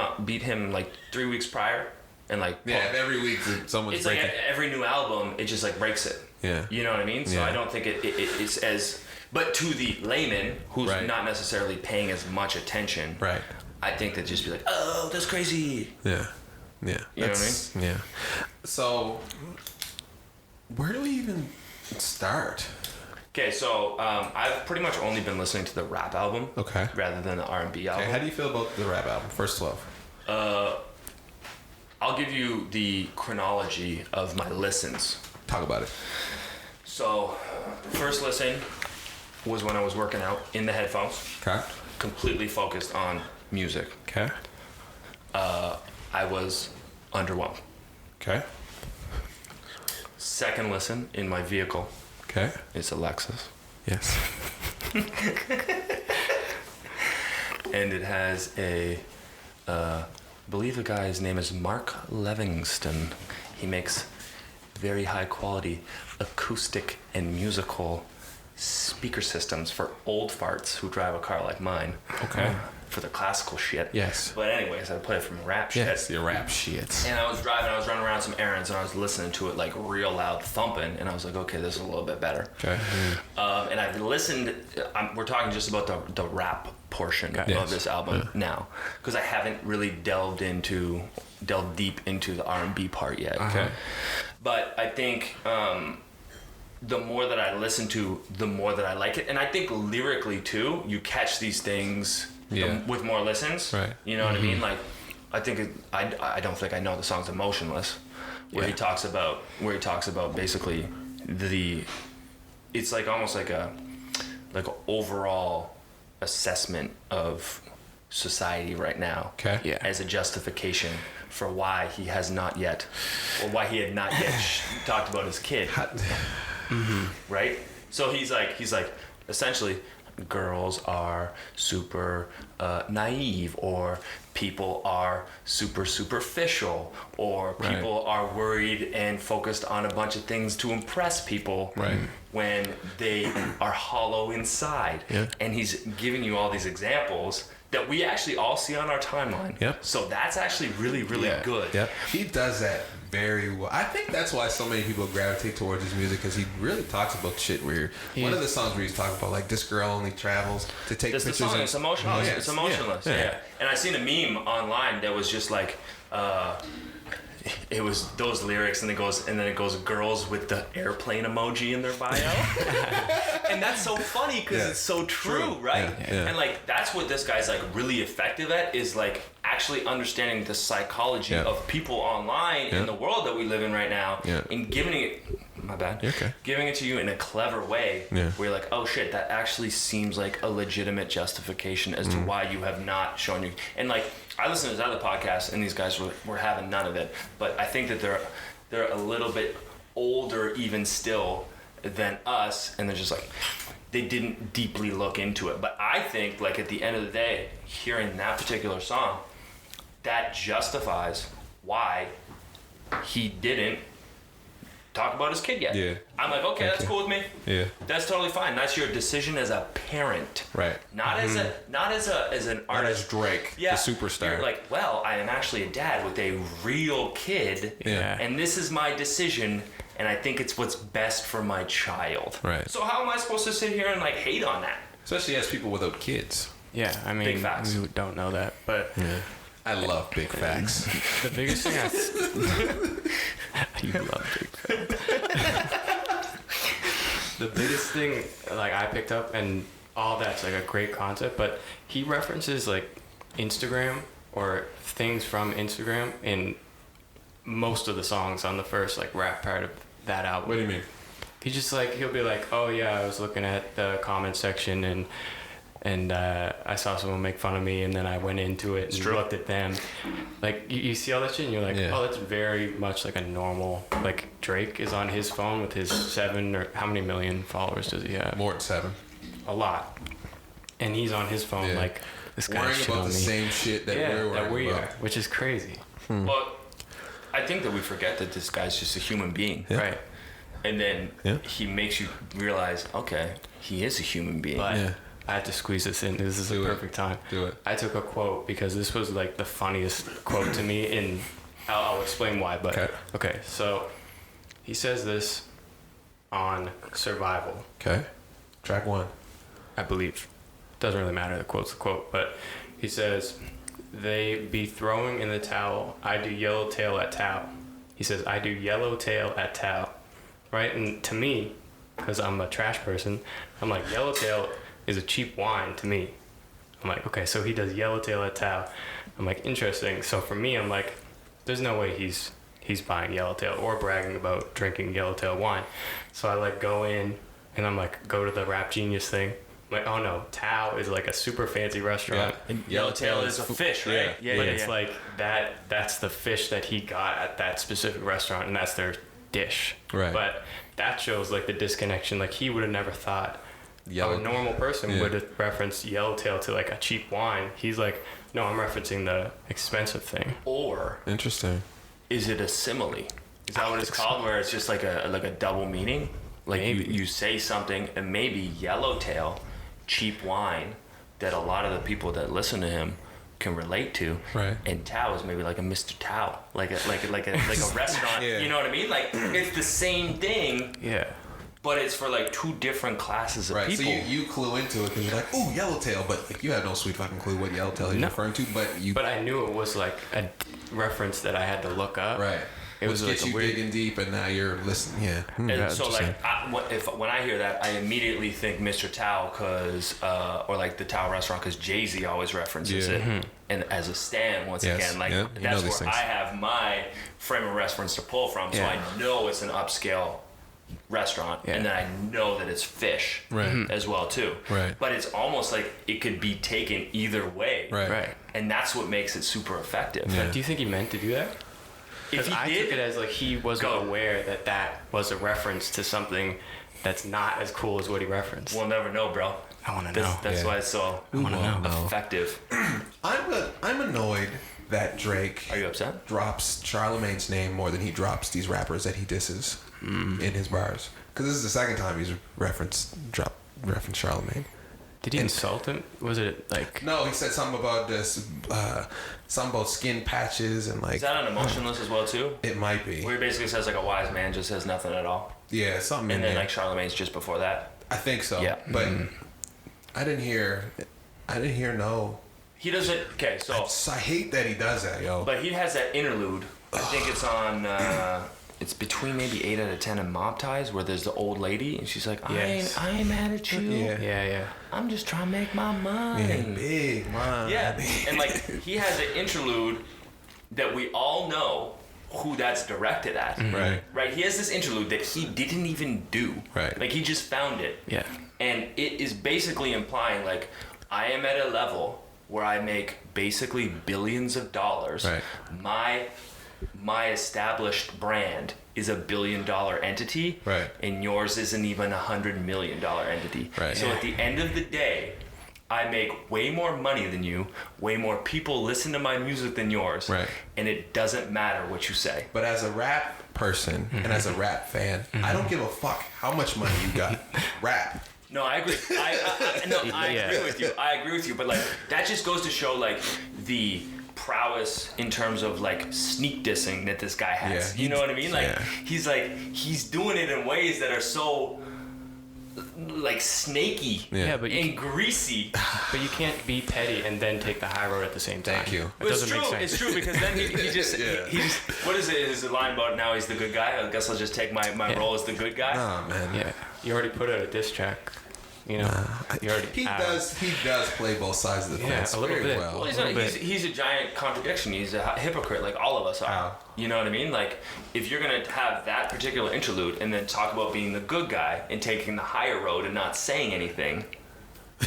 like 3 weeks prior? And like, if every week someone's breaking. Like every new album, it just like breaks it. Yeah. You know what I mean? So I don't think it's as, but to the layman who's not necessarily paying as much attention, right? I think they'd just be like, oh, that's crazy. Yeah. Yeah. You know what I mean? Yeah. So, where do we even start? Okay, so I've pretty much only been listening to the rap album. Okay. Rather than the R&B album. Okay, how do you feel about the rap album, First Love? I'll give you the chronology of my listens. Talk about it. So, first listen was when I was working out in the headphones. Okay. Completely focused on music. Okay. I was underwhelmed. Okay. Second listen in my vehicle. Okay. It's a Lexus. Yes. And it has I believe the guy's name is Mark Livingston. He makes very high quality acoustic and musical speaker systems for old farts who drive a car like mine. Okay. For the classical shit. Yes. But anyways, I play it from rap shit. Yes, your rap shit. And I was driving, I was running around some errands, and I was listening to it like real loud thumping, and I was like, okay, this is a little bit better. Okay. And I've listened, we're talking just about the rap portion of this album now, because I haven't really delved deep into the R&B part yet. Okay. But I think the more that I listen to, the more that I like it. And I think lyrically too, you catch these things with more listens. Right. You know what I mean? Like, I think I don't think I know the song's Emotionless, where he talks about basically it's like almost like a overall assessment of society right now. Okay. Yeah. As a justification for why he had not yet talked about his kid. Right? So he's like essentially, girls are super naive, or people are super superficial, or people are worried and focused on a bunch of things to impress people when they are hollow inside. Yeah. And he's giving you all these examples that we actually all see on our timeline. Yep. So that's actually really, really good. Yep. He does that very well. I think that's why so many people gravitate towards his music, because he really talks about shit where one of the songs where he's talking about like, this girl only travels to take pictures. The song, it's emotional. It's Emotionless. Yeah. And I seen a meme online that was just like, it was those lyrics, and it goes girls with the airplane emoji in their bio. And that's so funny because it's so true, right? Yeah. And like, that's what this guy's like really effective at, is like actually understanding the psychology of people online in the world that we live in right now, and giving it giving it to you in a clever way, where you're like, oh shit, that actually seems like a legitimate justification as to why you have not shown you. And like, I listened to this other podcast, and these guys were having none of it, but I think that they're a little bit older even still than us, and they're just like, they didn't deeply look into it. But I think, like, at the end of the day, hearing that particular song, that justifies why he didn't talk about his kid yet. Yeah. I'm like, okay, that's cool with me. Yeah. That's totally fine. That's your decision as a parent. Right. Not as an artist. Not as Drake, the superstar. You're like, well, I am actually a dad with a real kid. Yeah. And this is my decision, and I think it's what's best for my child. Right. So how am I supposed to sit here and like hate on that? Especially as people without kids. Yeah, I mean, big facts. We don't know that, but I love big facts. The biggest thing you love big facts. The biggest thing, like, I picked up, and all that's like a great concept, but he references like Instagram or things from Instagram in most of the songs on the first like rap part of that album. What do you mean? He just like, he'll be like, oh yeah, I was looking at the comment section and I saw someone make fun of me, and then I went into it and looked at them. Like, you see all that shit and you're like, oh, that's very much like a normal, like Drake is on his phone with his 7 or how many million followers does he have? More than 7. A lot. And he's on his phone like, this guy's shit on me. Worrying about the same shit that we're worrying about. Which is crazy. Well, I think that we forget that this guy's just a human being. Yeah. Right. And then he makes you realize, okay, he is a human being. But I had to squeeze this in. This is a perfect time. Do it. I took a quote because this was like the funniest quote to me. And I'll explain why. But okay, so he says this on Survival. Okay. Track 1. I believe. Doesn't really matter. The quote's the quote. But he says, they be throwing in the towel. I do yellowtail at towel. He says, I do yellowtail at towel. Right? And to me, because I'm a trash person, I'm like, yellowtail is a cheap wine to me. I'm like, okay, so he does yellowtail at towel. I'm like, interesting. So for me, I'm like, there's no way he's buying yellowtail or bragging about drinking yellowtail wine. So I like go in and I'm like, go to the Rap Genius thing. I'm like, oh no, Tao is like a super fancy restaurant. And yellowtail is a fish, right? Yeah. But it's like that's the fish that he got at that specific restaurant, and that's their dish. Right. But that shows like the disconnection. Like he would have never thought a normal person would have referenced yellowtail to like a cheap wine. He's like, no, I'm referencing the expensive thing. Or interesting. Is it a simile? Is that what it's called? Where it's just like a double meaning? Like you say something, and maybe yellowtail, cheap wine, that a lot of the people that listen to him can relate to. Right. And Tao is maybe like a Mr. Tao, like a restaurant. You know what I mean? Like it's the same thing. Yeah. But it's for like 2 different classes of people. So you clue into it because you're like, ooh, yellowtail, but like you have no sweet fucking clue what yellowtail he's referring to. But I knew it was like a reference that I had to look up. Right. It was like you digging deep, and now you're listening. Yeah. And so like, when I hear that, I immediately think Mr. Tao, or like the Tao restaurant, because Jay-Z always references it. And as a stan, once again, like that's where things. I have my frame of reference to pull from. So I know it's an upscale restaurant, and then I know that it's fish as well too. Right. But it's almost like it could be taken either way. Right. And that's what makes it super effective. Yeah. Do you think he meant to do that? If I took it as like he wasn't aware that was a reference to something that's not as cool as what he referenced. We'll never know, bro. I want to know. That's why it's so effective. I'm annoyed that Drake. Are you upset? Drops Charlamagne's name more than he drops these rappers that he disses in his bars. Because this is the second time he's referenced Charlamagne. Did he insult him? Was it like... No, he said something about this, something about skin patches and like... Is that on Emotionless as well too? It might be. Where he basically says like a wise man just says nothing at all. Yeah, something and in then there. Like Charlamagne's just before that. I think so. Yeah. But I didn't hear no. He doesn't... Okay, so... I hate that he does that, yo. But he has that interlude. I think it's on... it's between maybe 8 out of 10 and Mob Ties, where there's the old lady and she's like, I ain't mad at you. Yeah. I'm just trying to make my money. Yeah, big money. Yeah, and like he has an interlude that we all know who that's directed at. Right. He has this interlude that he didn't even do. Right. Like he just found it. Yeah. And it is basically implying like I am at a level where I make basically billions of dollars. Right. My established brand is $1 billion entity, right? And yours isn't even $100 million entity. Right. So at the end of the day, I make way more money than you, way more people listen to my music than yours, right? And it doesn't matter what you say. But as a rap person and as a rap fan, I don't give a fuck how much money you got. Rap. No, I agree. I agree with you. I agree with you. But like that just goes to show like the prowess in terms of like sneak dissing that this guy has. You know what I mean? Like he's doing it in ways that are so like snaky and greasy. But you can't be petty and then take the high road at the same time. Thank you. It doesn't make sense. It's true because then he just what is it? Is the line about now he's the good guy? I guess I'll just take my role as the good guy. Oh man. Yeah. You already put out a diss track. You know, you already He does play both sides of the fence a little very bit. well. Well, he's a giant contradiction. He's a hypocrite, like all of us are. You know what I mean? Like, if you're gonna have that particular interlude and then talk about being the good guy and taking the higher road and not saying anything,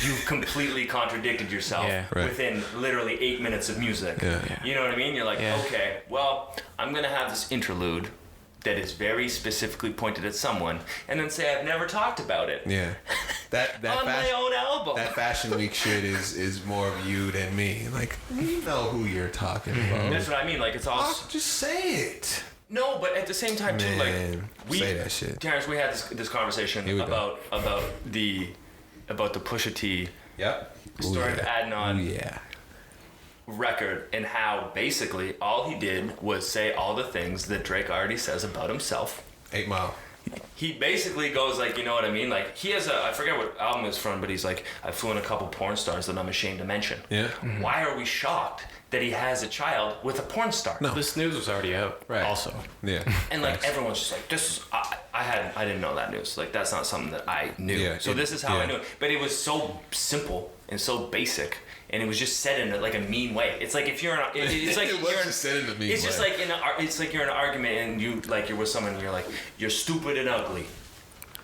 you've completely contradicted yourself within literally 8 minutes of music. You know what I mean? You're like, okay, well, I'm gonna have this interlude that is very specifically pointed at someone, and then say I've never talked about it. Yeah, that on my own album. That Fashion Week shit is more of you than me. Like, you know who you're talking about. That's what I mean. Like, it's all. Just say it. No, but at the same time too, like say that shit. Terrence, we had this conversation about the Pusha T. Yep. Started adding on. Yeah. Record, and how basically all he did was say all the things that Drake already says about himself. 8 Mile. He basically goes like, you know what I mean? Like, he has I forget what album it's from, but he's like, I flew in a couple porn stars that I'm ashamed to mention. Yeah. Why are we shocked that he has a child with a porn star? No. This news was already out. Right. Also. Yeah. And like everyone's just like, this is I didn't know that news. Like, that's not something that I knew. Yeah, so this is how I knew it. But it was so simple and so basic. And it was just said in like a mean way. It's like if you're in, it's like it was just said in a mean way. It's just like it's like you're in an argument and you're with someone and you're like, you're stupid and ugly,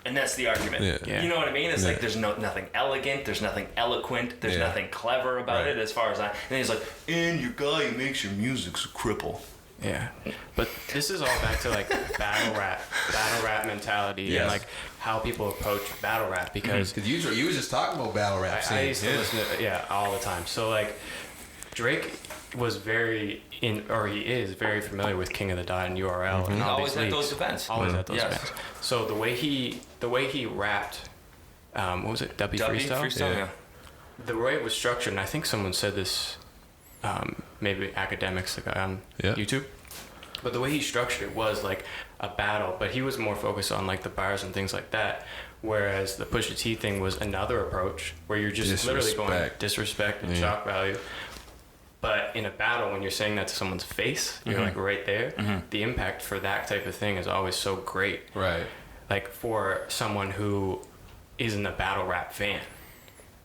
and that's the argument. Yeah. You know what I mean? It's like there's nothing elegant, there's nothing eloquent, there's nothing clever about it as far as And he's like, and your guy who makes your music's a cripple. Yeah, but this is all back to like battle rap mentality and like how people approach battle rap, because you was just talking about battle rap. I used to listen to all the time. So like Drake was he is very familiar with King of the Dot and URL, and Always at those events. Always at those events. So the way he rapped, what was it? W freestyle. Yeah. The way it was structured, and I think someone said this. Maybe academics, the guy on YouTube, but the way he structured it was like a battle, but he was more focused on like the bars and things like that, whereas the Pusha T thing was another approach where you're just literally going disrespect and shock value. But in a battle, when you're saying that to someone's face, you're like right there. The impact for that type of thing is always so great, right? Like for someone who isn't a battle rap fan.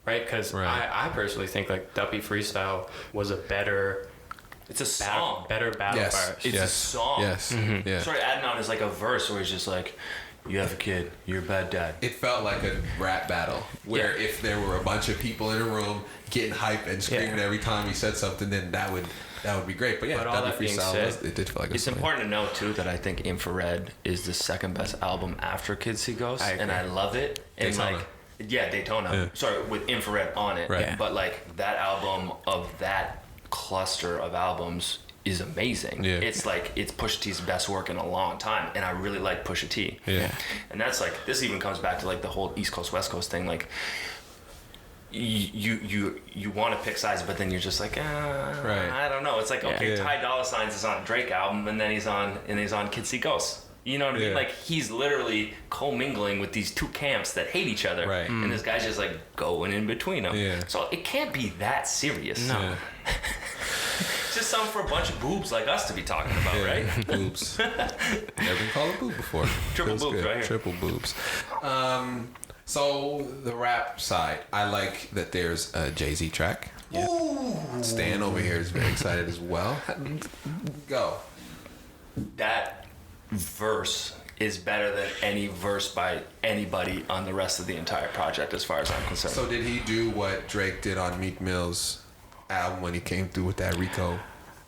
Right, because I personally think like Duppy Freestyle was a better. It's a song. Better battle bars. It's a song. Yes. Yeah. Sorry, adding on is like a verse where he's just like, you have a kid, you're a bad dad. It felt like a rap battle where if there were a bunch of people in a room getting hyped and screaming every time he said something, then that would be great. But Duppy Freestyle it did feel like it's important to note too that I think Infrared is the second best album after Kids See Ghosts, and I love it. And Daytona. Daytona. Yeah. Sorry, with Infrared on it. Right. But like that album of that cluster of albums is amazing. Yeah. It's like it's Pusha T's best work in a long time, and I really like Pusha T. Yeah. And that's like this even comes back to like the whole East Coast West Coast thing. Like you want to pick sides, but then you're just like I don't know. It's like okay, Ty Dolla $ign's is on a Drake album, and then he's on Kids See Ghosts. You know what I mean? Like he's literally commingling with these two camps that hate each other, right? And this guy's just like going in between them. Yeah. So it can't be that serious. No. Yeah. It's just something for a bunch of boobs like us to be talking about, right? Boobs. Never been called a boob before. Triple Feels boobs good. right here. Triple boobs. So the rap side, I like that there's a Jay-Z track. Yeah. Stan over here is very excited as well. Go. That verse is better than any verse by anybody on the rest of the entire project, as far as I'm concerned. So did he do what Drake did on Meek Mill's album when he came through with that Rico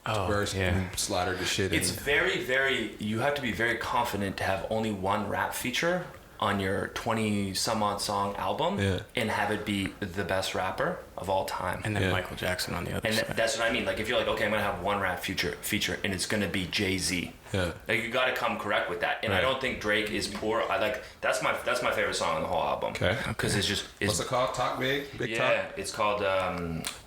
verse and slaughtered the shit? It's very, very. You have to be very confident to have only one rap feature on your 20 some odd song album and have it be the best rapper of all time. And then Michael Jackson on the other side. And that's what I mean. Like if you're like, okay, I'm gonna have one rap feature and it's gonna be Jay-Z. Yeah. Like you gotta come correct with that. And I don't think Drake is poor. I like that's my favorite song on the whole album. Okay. Because it's just what's it called? Talk Big? Big Talk? Yeah, it's called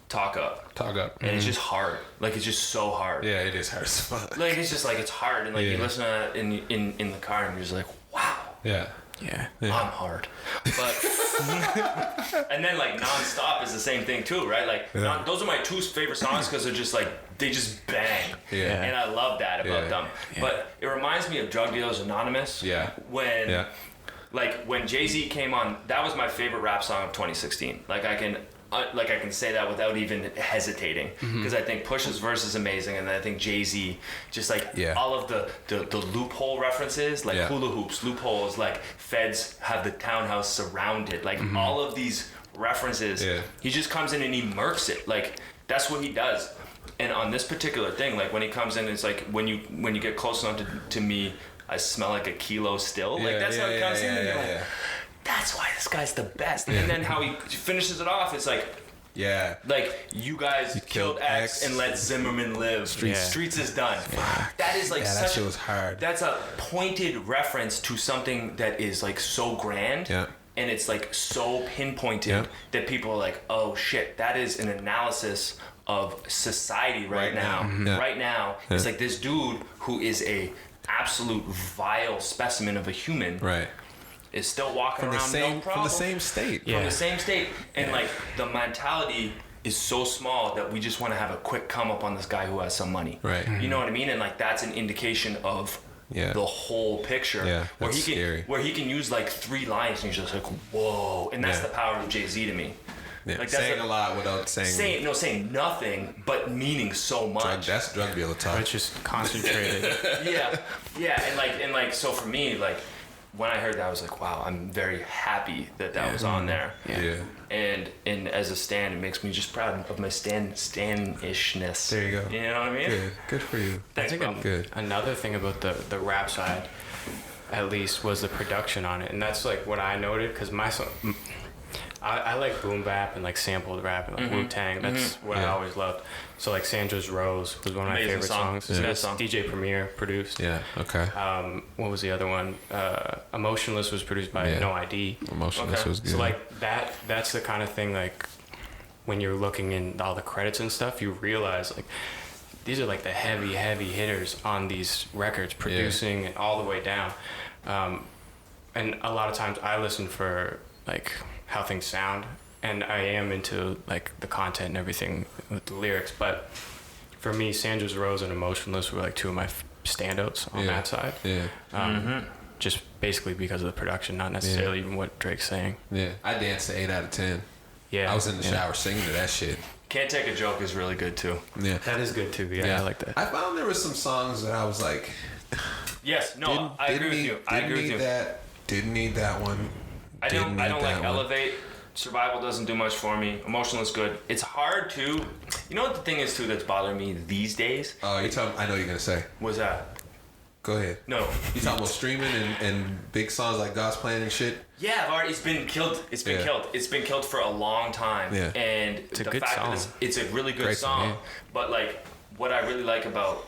Talk Up. Talk Up. And it's just hard. Like it's just so hard. Yeah, it is hard as fuck. Like it's just like it's hard and like you listen to it in the car and you're just like, wow. Yeah. Yeah. I'm hard. But and then like Nonstop is the same thing too, right? Like those are my two favorite songs because they're just like they just bang. Yeah. And I love that about them. Yeah. But it reminds me of Drug Dealers Anonymous. Yeah. When like when Jay-Z came on, that was my favorite rap song of 2016. Like I can say that without even hesitating, because I think Push's verse is amazing, and I think Jay-Z just like all of the loophole references, like hula hoops, loopholes, like feds have the townhouse surrounded, like all of these references. He just comes in and he murks it. Like that's what he does. And on this particular thing, like when he comes in, it's like when you get close enough to me, I smell like a kilo still. Like that's how he comes in. And you're like, that's why this guy's the best. And then how he finishes it off, it's like, like you guys killed X and let Zimmerman live. Streets is done. That is like that shit was hard. That's a pointed reference to something that is like so grand. And it's like so pinpointed that people are like, oh shit, that is an analysis of society right now. Right now, it's like this dude who is a absolute vile specimen of a human. Is still walking around no problem. From the same state. From the same state. And like the mentality is so small that we just want to have a quick come up on this guy who has some money. You know what I mean? And like that's an indication of the whole picture. Where he can use like 3 lines and you're just like, whoa. And that's the power of Jay-Z to me. Like that's saying a lot without saying nothing, but meaning so much. That's drug dealer talk. It's just concentrated. And like so for me, like when I heard that, I was like, wow, I'm very happy that was on there. And as a stan, it makes me just proud of my stan-ishness. There you go. You know what I mean? Good for you. I think good. Another thing about the rap side, at least, was the production on it, and that's like what I noted, because my song, I like boom bap and like sampled rap and like Wu-Tang. That's what I always loved. So like Sandra's Rose was one of my favorite songs. That's DJ Premier produced. What was the other one? Emotionless was produced by No ID. Emotionless was good. So like that's the kind of thing, like when you're looking in all the credits and stuff, you realize like these are like the heavy hitters on these records, producing and all the way down. And a lot of times I listen for like how things sound, and I am into like the content and everything with the lyrics, but for me, Sandra's Rose and Emotionless were like 2 of my standouts on that side. Just basically because of the production, not necessarily even what Drake's saying. I danced to 8 out of 10. I was in the shower singing to that shit. Can't Take a Joke is really good too. That is good too. I like that. I found there was some songs that I was like, I agree with you. Didn't need that one. I don't like Elevate. Survival doesn't do much for me. Emotionless good. It's hard to. You know what the thing is too that's bothering me these days? Oh, you're talking. I know what you're gonna say. What's that? Go ahead. No. You talking about streaming and big songs like God's Plan and shit? Yeah, it's been killed. It's been killed. It's been killed for a long time. And it's a good song. It's a really good song. But like, what I really like about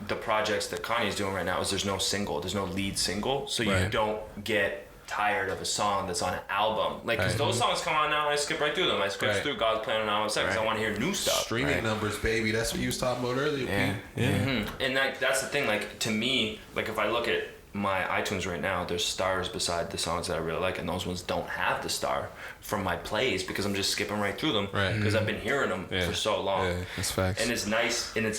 the projects that Kanye's doing right now is there's no single. There's no lead single. So you don't get tired of a song that's on an album, like because those songs come on now, I skip right through them. I skip through God's Plan and Album Seconds. I want to hear new stuff. Streaming numbers, baby. That's what you was talking about earlier. And that's the thing. Like to me, like if I look at my iTunes right now, there's stars beside the songs that I really like, and those ones don't have the star from my plays because I'm just skipping right through them because I've been hearing them for so long. That's facts. And it's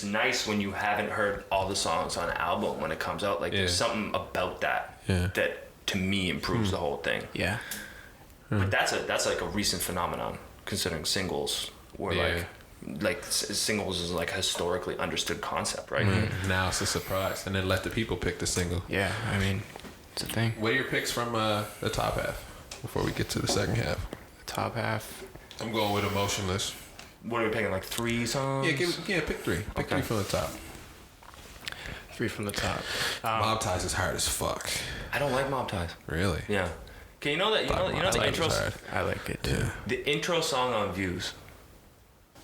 nice when you haven't heard all the songs on an album when it comes out. Like there's something about that that to me improves the whole thing. But that's like a recent phenomenon considering singles were like singles is like a historically understood concept, right? Now it's a surprise, and then let the people pick the single. I mean, it's a thing. What are your picks from the top half before we get to the second half? The top half. I'm going with Emotionless. What are we picking? Like 3 songs? Pick 3. Pick 3 from the top. 3 from the top. Mob Ties is hard as fuck. I don't like Mob Ties. Really? Yeah. Okay, you know the intro. I like it too. The intro song on Views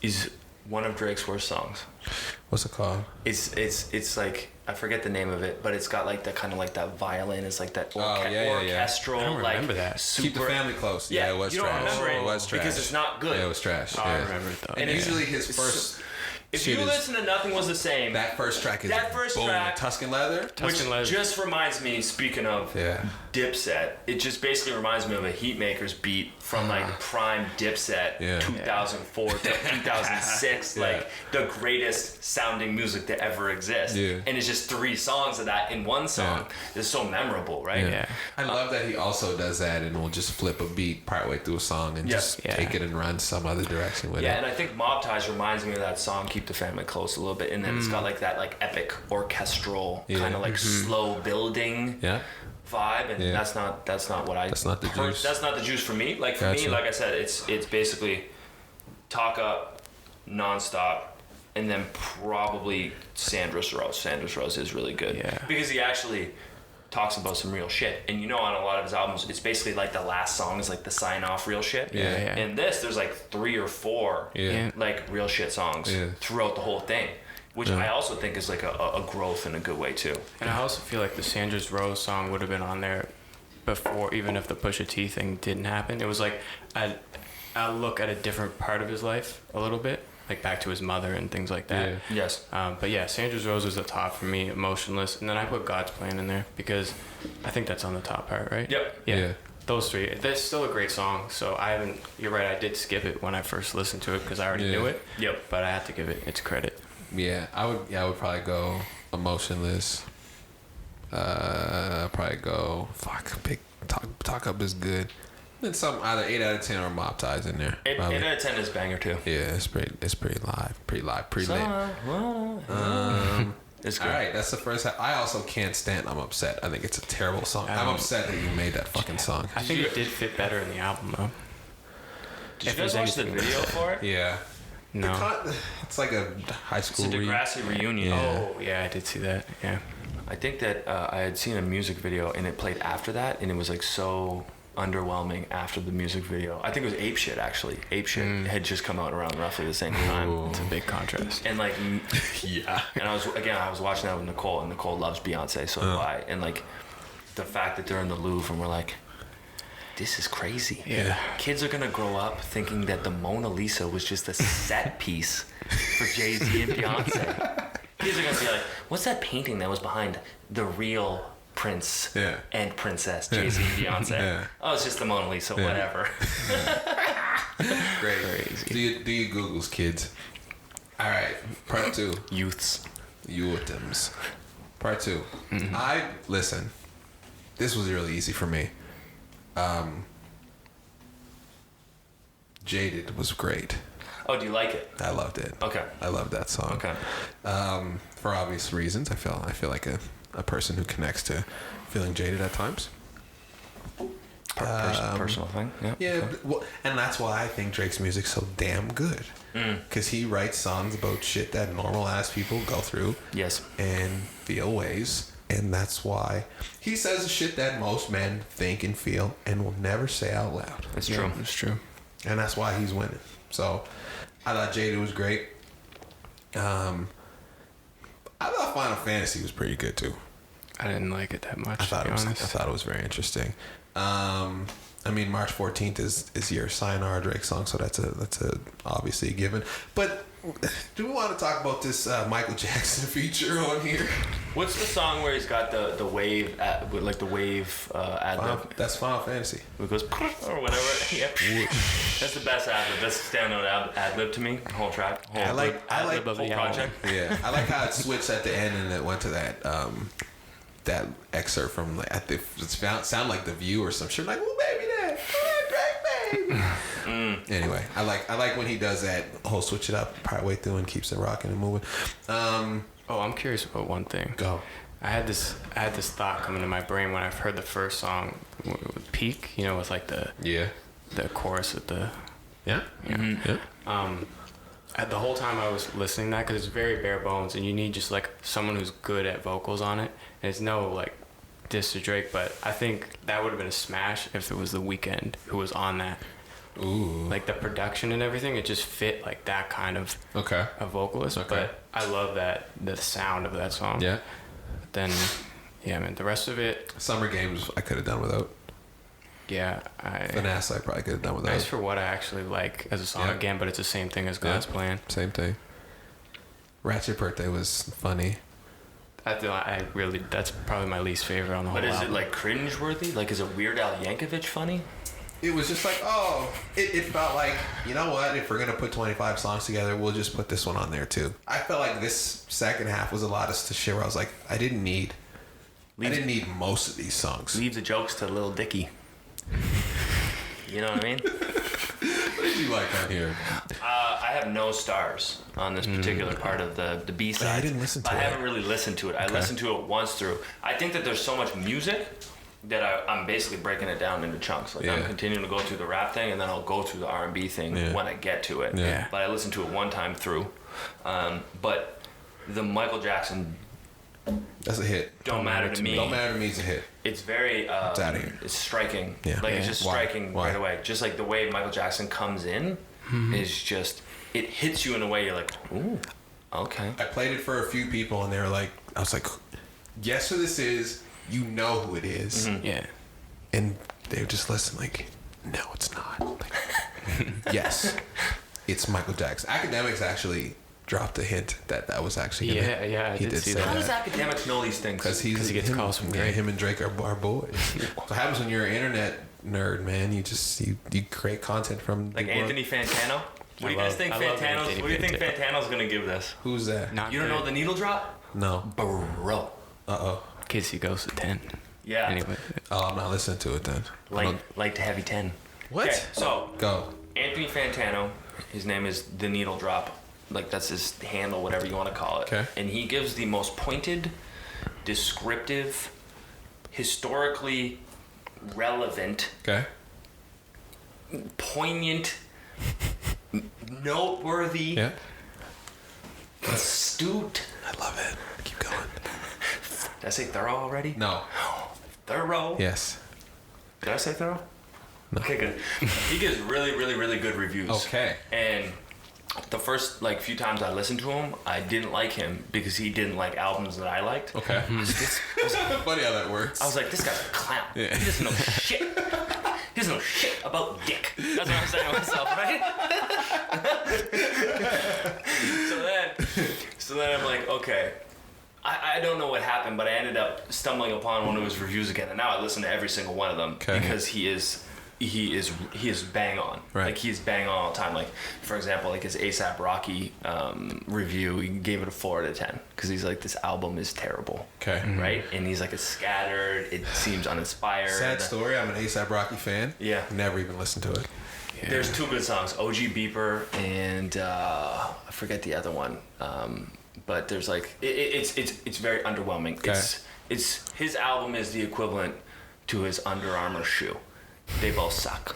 is one of Drake's worst songs. What's it called? It's like I forget the name of it, but it's got like that kind of like that violin. It's like that orchestral. I don't remember that. Super, Keep the Family Close. Yeah, it was you trash. Don't remember it was trash because it's not good. Yeah, it was trash. I remember it though. And usually his first If you listen to Nothing Was the Same, that first track is that first boom, track, Tuscan Leather. Tuscan Leather. Just reminds me, speaking of Dipset, it just basically reminds me of a Heatmakers beat from like prime Dipset, 2004 to 2006, like the greatest sounding music to ever exist. And it's just 3 songs of that in one song. It's so memorable, right? I love that he also does that and will just flip a beat partway through a song and just take it and run some other direction with it. Yeah, and I think Mob Ties reminds me of that song Keep the Family Close a little bit, and then it's got like that like epic orchestral kind of like slow building vibe, and that's not what I that's not the juice. That's not the juice for me. Like for me, like I said, it's basically Talk Up, Nonstop, and then probably Sandra's Rose. Sandra's Rose is really good because he actually talks about some real shit, and on a lot of his albums it's basically like the last song is like the sign off real shit. In this there's like 3 or 4 like real shit songs throughout the whole thing, which I also think is like a growth in a good way too. And I also feel like the Sandra's Rose song would have been on there before, even if the Pusha T thing didn't happen. It was like a look at a different part of his life a little bit, like back to his mother and things like that. But yeah, Sandra's Rose was the top for me, Emotionless, and then I put God's Plan in there because I think that's on the top part, right? Yeah. Those 3. That's still a great song. So you're right, I did skip it when I first listened to it because I already knew it. But I had to give it its credit. I would probably go Emotionless. Probably go Talk Up is good. Then some either 8 out of 10 or Mob Ties in there. 8 out of 10 is banger too. Yeah, it's pretty live, pretty lit. It's good. All right, that's the first half. I also can't stand I'm Upset. I think it's a terrible song. I'm upset that you made that fucking song. I think it did fit better in the album though. Did you guys watch the video for it? Yeah. No. It's like a high school. It's a Degrassi reunion. Oh yeah, I did see that. Yeah. I think that I had seen a music video and it played after that, and it was like so underwhelming after the music video. I think it was Ape Shit actually. Ape Shit had just come out around roughly the same time. It's a big contrast. And like and I was watching that with Nicole, and Nicole loves Beyonce, so do I. And like the fact that they're in the Louvre and we're like, this is crazy. Yeah. Kids are gonna grow up thinking that the Mona Lisa was just a set piece for Jay-Z and Beyonce. Kids are gonna be like, what's that painting that was behind the real Prince and Princess, Jay-Z and Beyonce? Oh, it's just the Mona Lisa, whatever. Great. Crazy. Do you Google's, kids? All right, part 2. Youths. Part 2. Listen, this was really easy for me. Jaded was great. Oh, do you like it? I loved it. Okay. I loved that song. Okay. For obvious reasons, I feel like a person who connects to feeling jaded at times. Personal thing. Yeah. Well, and that's why I think Drake's music's so damn good. Because he writes songs about shit that normal ass people go through. Yes. And feel ways. And that's why he says the shit that most men think and feel and will never say out loud. It's true. It's true. And that's why he's winning. So I thought Jaded was great. I thought Final Fantasy was pretty good too. I didn't like it that much. I thought it was very interesting. I mean, March 14th is your Sayonara Drake song, so that's a obviously a given. But do we want to talk about this Michael Jackson feature on here? What's the song where he's got the wave like the wave ad lib? That's Final Fantasy. It goes or whatever. Yep. That's the best ad lib. That's standout ad lib to me. Whole track. I like the whole project. Yeah, I like how it switched at the end and it went to that excerpt from like it sound like The View or some shit. Like, oh baby, that Drake baby. Anyway, I like when he does that whole switch it up partway through and keeps it rocking and moving. I'm curious about one thing. Go. I had this thought come into my brain when I heard the first song, with Peak. With like the chorus with the the whole time I was listening to that, because it's very bare bones and you need just like someone who's good at vocals on it, and it's no like diss to Drake, but I think that would have been a smash if it was The Weeknd who was on that. Ooh. Like the production and everything, it just fit like that kind of a vocalist. But I love the sound of that song. Yeah. But then man, the rest of it, Summer Games I could have done without. Vanessa I probably could have done without. Nice for what I actually like as a song again, but it's the same thing as God's Plan. Same thing. Ratchet Birthday was funny. That's probably my least favorite on the whole But is album. it like cringeworthy? Like, is it Weird Al Yankovic funny? It was just like, it felt like, you know what? If we're gonna put 25 songs together, we'll just put this one on there too. I felt like this second half was a lot of shit where I was like, I didn't need most of these songs. Leave the jokes to Lil Dicky. You know what I mean? What did you like on here? I have no stars on this particular part of the B-side. I didn't listen to it. I haven't really listened to it. I listened to it once through. I think that there's so much music that I'm basically breaking it down into chunks. Like, I'm continuing to go through the rap thing, and then I'll go through the R&B thing when I get to it. Yeah. But I listened to it one time through. But the Michael Jackson That's a hit. Don't Matter to Me. Don't Matter to Me is a hit. It's very It's outta here. It's striking. Yeah. Like, it's just Why? striking Why? right away. Just like the way Michael Jackson comes in is just, it hits you in a way you're like, ooh, okay. I played it for a few people, and they were like, I was like, guess who this is? You know who it is. Yeah. And they would just listen like, no, it's not. Like, yes, it's Michael Jackson. Academics actually dropped a hint that was actually gonna, I did see that. How does academics know these things? because he gets calls from Drake. him and Drake are boys. So what happens when you're an internet nerd, man? You just you create content from Like the world. Anthony Fantano? What do you guys think I love Anthony Fantano's gonna give this? Who's that? Not You don't good. know the needle drop? No. Bro. Kids, he goes to 10. Yeah. Anyway. Oh, I'm not listening to it then. Light to heavy 10. What? Okay, so Go. Anthony Fantano, his name is The Needle Drop. Like, that's his handle, whatever you want to call it. Okay. And he gives the most pointed, descriptive, historically relevant, Okay. poignant, noteworthy, Yeah. astute. I love it. Keep going. Did I say thorough already? No. Thorough. Yes. Did I say thorough? No. Okay, good. He gives really, really, really good reviews. Okay. And the first few times I listened to him, I didn't like him because he didn't like albums that I liked. Okay. Funny how that works. I was like, this guy's a clown. Yeah. He doesn't know shit. He doesn't know shit about dick. That's what I'm saying to myself, right? so then I'm like, okay. I don't know what happened, but I ended up stumbling upon one of his reviews again, and now I listen to every single one of them because he is bang on. Right. Like, he's bang on all the time. Like, for example, like his ASAP Rocky review, he gave it a 4 out of 10 because he's like, this album is terrible. Okay. Right? And he's like, it's scattered. It seems uninspired. Sad story. I'm an A$AP Rocky fan. Yeah. Never even listened to it. Yeah. There's 2 good songs, OG Beeper and I forget the other one. But there's like, it's very underwhelming. Okay. It's his album is the equivalent to his Under Armour shoe. They both suck.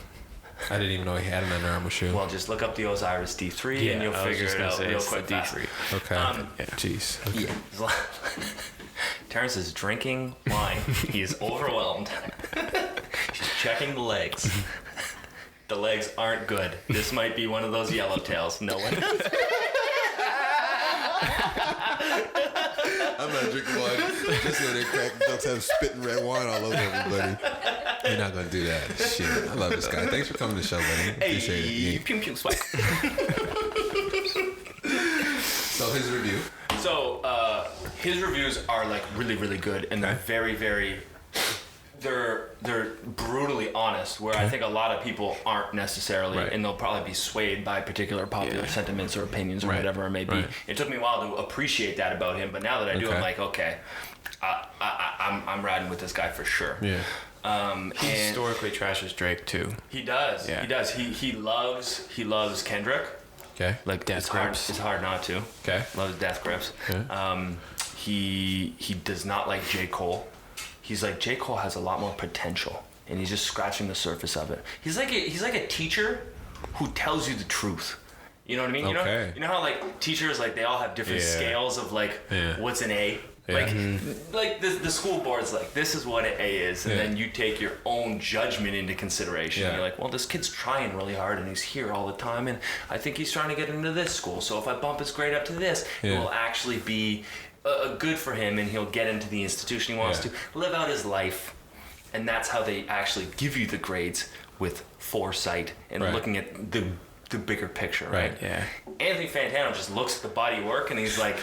I didn't even know he had an Under Armour shoe. Well, just look up the Osiris D3 and you'll figure it out real quick. D3. Okay. Jeez. Okay. Yeah. Terrence is drinking wine. He is overwhelmed. He's checking the legs. The legs aren't good. This might be one of those yellowtails. No one knows. I'm not drinking wine. Just so they crack ducks have spitting red wine all over everybody. You're not gonna do that. Shit. I love this guy. Thanks for coming to the show, buddy. Appreciate it. Hey, Yeah. pew pew spike. So his review. So his reviews are like really, really good, and they're very, very. They're brutally honest, where I think a lot of people aren't necessarily, Right. and they'll probably be swayed by particular popular sentiments or opinions or Right. whatever it may be. Right. It took me a while to appreciate that about him, but now that I do, Okay. I'm like, okay, I'm riding with this guy for sure. Yeah. He historically trashes Drake too. He does. Yeah. He does. He loves Kendrick. Okay. Like Death It's hard. Grips. It's hard not to. Okay. Loves Death Grips. Yeah. He does not like J. Cole. He's like, J. Cole has a lot more potential, and he's just scratching the surface of it. He's like a teacher who tells you the truth. You know what I mean? Okay. You know how like teachers, like, they all have different scales of like what's an A. Yeah. Like the school board's like, this is what an A is, and then you take your own judgment into consideration. Yeah. You're like, well, this kid's trying really hard and he's here all the time, and I think he's trying to get into this school. So if I bump his grade up to this, it will actually be good for him, and he'll get into the institution he wants to, live out his life. And that's how they actually give you the grades, with foresight and looking at the the bigger picture, right? Yeah. Anthony Fantano just looks at the body of work and he's like,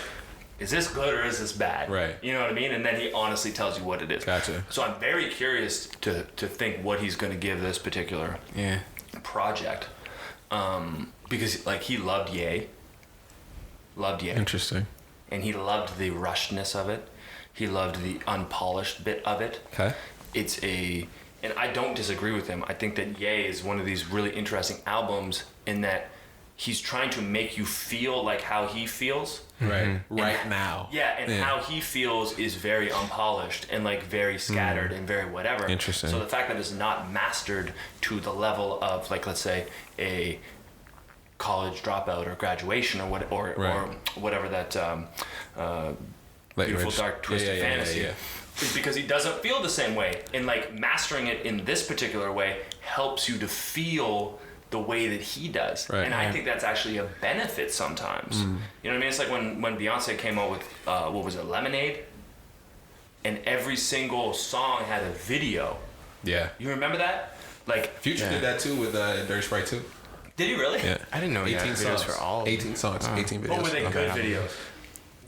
is this good or is this bad? Right. You know what I mean? And then he honestly tells you what it is. Gotcha. So I'm very curious to think what he's going to give this particular project. Because like he loved Ye. Interesting. And he loved the rushedness of it. He loved the unpolished bit of it. Okay. And I don't disagree with him. I think that Ye is one of these really interesting albums in that he's trying to make you feel like how he feels. Right. Right now. Yeah, and how he feels is very unpolished and like very scattered and very whatever. Interesting. So the fact that it's not mastered to the level of like, let's say, a college dropout or graduation or whatever that beautiful dark twisted fantasy is because he doesn't feel the same way, and like mastering it in this particular way helps you to feel the way that he does. Right. And I think that's actually a benefit sometimes. You know what I mean? It's like when Beyonce came out with what was it, Lemonade, and every single song had a video. Yeah. You remember that? Like Future did that too with Dirty Sprite 2. Did he really? Yeah. I didn't know he had 18 videos songs for all. 18 songs, 18 videos. But were they good videos?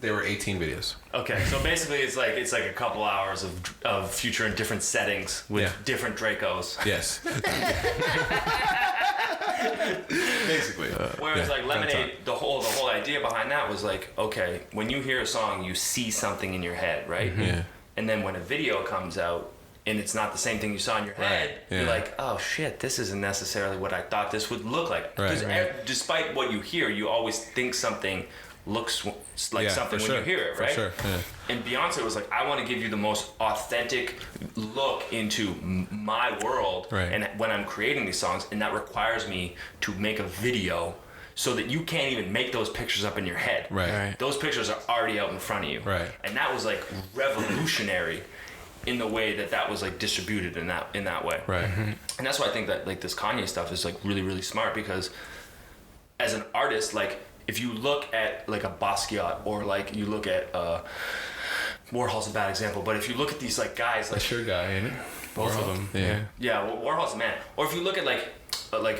They were 18 videos. Okay, so basically it's like a couple hours of Future in different settings with different Dracos. Yes. Basically. Whereas like Lemonade, the whole idea behind that was like, okay, when you hear a song, you see something in your head, right? Yeah. And then when a video comes out and it's not the same thing you saw in your head, Yeah. you're like, oh shit, this isn't necessarily what I thought this would look like. Right. Because despite what you hear, you always think something looks like something when you hear it, right? For sure. Yeah. And Beyonce was like, I want to give you the most authentic look into my world, Right. and when I'm creating these songs, and that requires me to make a video so that you can't even make those pictures up in your head. Right. Those pictures are already out in front of you. Right. And that was like revolutionary in the way that was like distributed in that way. Right. And that's why I think that like this Kanye stuff is like really, really smart, because as an artist, like if you look at like a Basquiat or like you look at Warhol's a bad example, but if you look at these like guys, like That's your guy, ain't it? Both of them. Yeah. Warhol's a man. Or if you look at like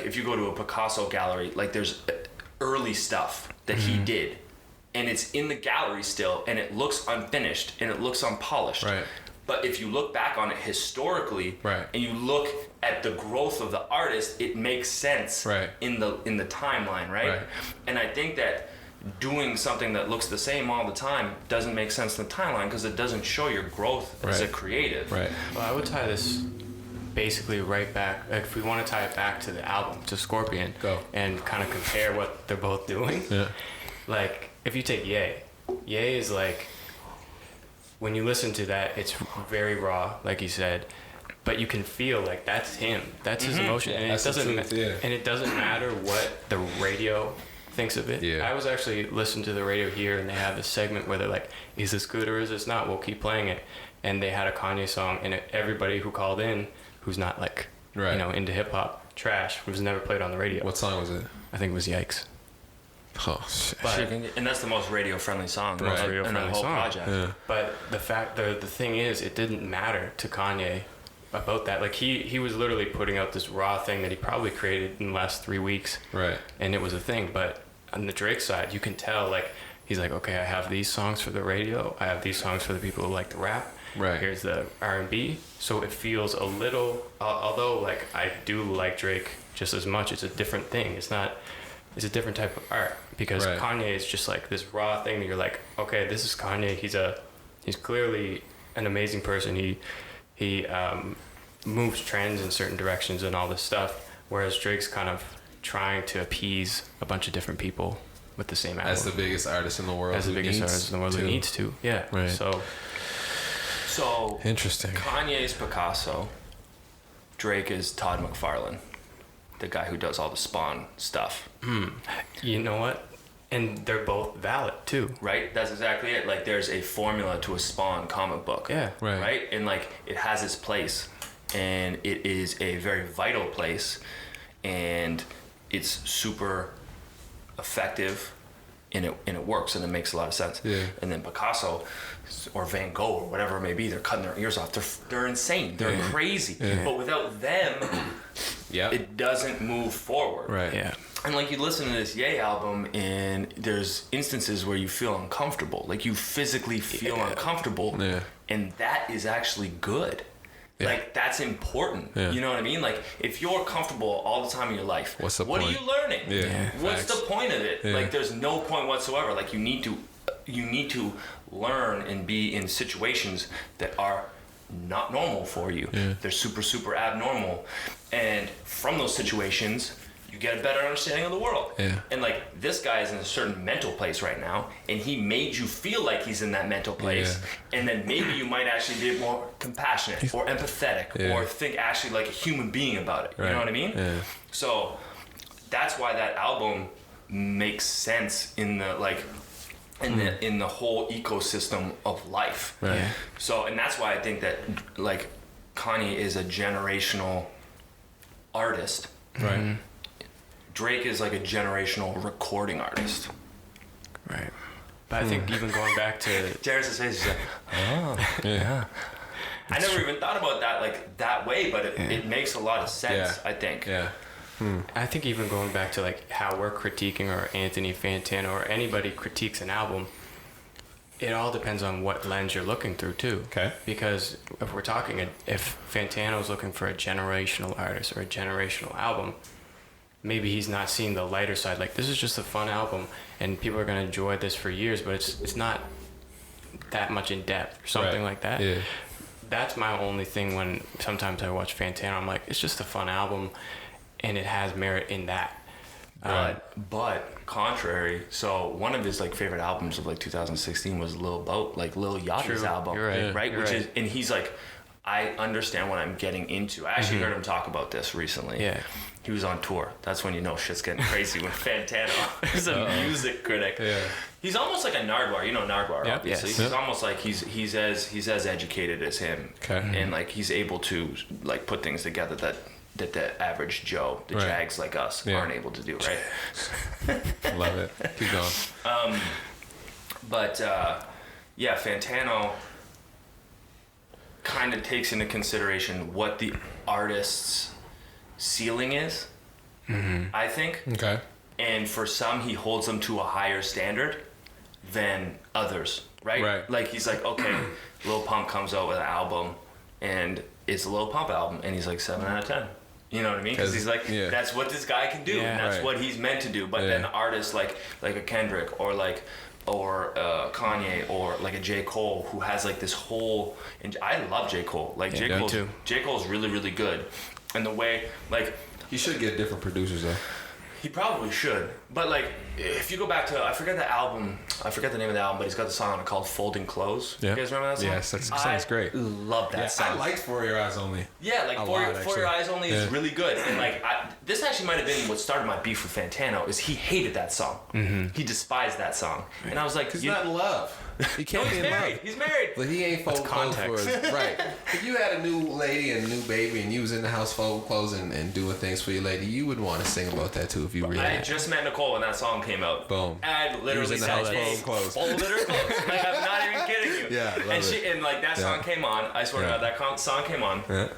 if you go to a Picasso gallery, like there's early stuff that he did, and it's in the gallery still, and it looks unfinished and it looks unpolished. Right. But if you look back on it historically, Right. and you look at the growth of the artist, it makes sense Right. in the timeline, right? Right. And I think that doing something that looks the same all the time doesn't make sense in the timeline, because it doesn't show your growth as a Right. creative. Right. Well, I would tie this basically right back, like if we want to tie it back to the album, to Scorpion, Go. and kind of compare what they're both doing. Yeah. Like, if you take Ye is like, when you listen to that, it's very raw, like you said, but you can feel like that's him, that's his emotion, and That's it the doesn't, truth, yeah. and it doesn't matter what the radio thinks of it. Yeah. I was actually listening to the radio here, and they have a segment where they're like, "Is this good or is this not? We'll keep playing it." And they had a Kanye song, and everybody who called in, who's not like, Right. into hip hop, trash, was never played on the radio. What song was it? I think it was Yikes. Oh shit. But- And that's the most radio friendly song Right. in the radio-friendly whole song. project. Yeah. But the thing is, it didn't matter to Kanye about that. Like he was literally putting out this raw thing that he probably created in the last 3 weeks, Right. and it was a thing. But on the Drake side, you can tell like he's like, okay, I have these songs for the radio, I have these songs for the people who like to rap. Right. Here's the R&B. So it feels a little, although like I do like Drake just as much, it's a different thing. It's a different type of art, because Right. Kanye is just like this raw thing that you're like, okay, this is Kanye. He's clearly an amazing person. He moves trends in certain directions and all this stuff, whereas Drake's kind of trying to appease a bunch of different people with the same album. As the biggest artist in the world. As the who biggest needs artist in the world who to. needs to. Yeah. Right. So Interesting. Kanye's Picasso, Drake is Todd McFarlane, the guy who does all the Spawn stuff. You know what? And they're both valid too. Right? That's exactly it. Like there's a formula to a Spawn comic book. Yeah. Right. Right? And like it has its place, and it is a very vital place, and it's super effective, and it works, and it makes a lot of sense. Yeah. And then Picasso or Van Gogh or whatever it may be, they're cutting their ears off. They're insane. They're crazy. Yeah. But without them, it doesn't move forward. Right. Yeah. And like you listen to this Ye album, and there's instances where you feel uncomfortable, like you physically feel uncomfortable, and that is actually good. Yeah. Like that's important. Yeah. You know what I mean? Like if you're comfortable all the time in your life, what's the what point? are you learning? Yeah. What's Facts. the point of it? Yeah. Like there's no point whatsoever. Like you need to learn and be in situations that are not normal for you. Yeah. They're super, super abnormal. And from those situations, you get a better understanding of the world. Yeah. And like this guy is in a certain mental place right now, and he made you feel like he's in that mental place. Yeah. And then maybe you might actually be more compassionate or empathetic or think actually like a human being about it. Right. You know what I mean? Yeah. So that's why that album makes sense in the like in the whole ecosystem of life. Right. Yeah. So and that's why I think that like Kanye is a generational artist. Right. Mm-hmm. Drake is like a generational recording artist. Right. But I think even going back to Terrence's face is like, oh, yeah. I never even thought about that like that way, but it makes a lot of sense, I think. Yeah. I think even going back to like how we're critiquing or Anthony Fantano or anybody critiques an album, it all depends on what lens you're looking through too. Okay. Because if we're talking, if Fantano's looking for a generational artist or a generational album, maybe he's not seeing the lighter side. Like this is just a fun album, and people are gonna enjoy this for years, but it's not that much in depth or something like that. Yeah. That's my only thing when sometimes I watch Fantano. I'm like, it's just a fun album, and it has merit in that. But contrary, so one of his like favorite albums of like 2016 was Lil Yachty's album. You're right. Right? You're Which right. is, and he's like, I understand what I'm getting into. I actually heard him talk about this recently. Yeah. He was on tour. That's when you know shit's getting crazy when Fantano is a music critic. Yeah. He's almost like a Nardwuar. You know Nardwuar, obviously. Yes. He's almost like he's as educated as him. Okay. And like he's able to like put things together that the average Joe, the Jags like us, aren't able to do, right? Love it. Keep going. But Fantano kind of takes into consideration what the artist's ceiling is, I think. Okay. And for some, he holds them to a higher standard than others, right? Right. Like he's like, okay, Lil Pump comes out with an album, and it's a Lil Pump album, and he's like 7 out of 10. You know what I mean? Because he's like, that's what this guy can do, and that's what he's meant to do. But then artists like a Kendrick or Kanye or like a J. Cole who has like this whole, and I love J. Cole. Like J. Cole's really, really good. And the way, like, he should get different producers though. He probably should. But like, if you go back to, I forget the name of the album, but he's got the song on it called Folding Clothes. Yeah. You guys remember that song? Yes, that sounds great. I love that song. I liked For Your Eyes Only. Yeah, like For Your Eyes Only is really good. And like, this actually might have been what started my beef with Fantano, is he hated that song. Mm-hmm. He despised that song. And I was like, he's not in love. He can't be in love. He's married. But he ain't folding clothes for us. Right. If you had a new lady and a new baby and you was in the house folding clothes and doing things for your lady, you would want to sing about that too if you really I just met Nicole when that song came out. Boom. I literally said, folded her clothes. Like, I'm not even kidding you. Yeah, and like that song came on. I swear to God, that song came on. Yeah.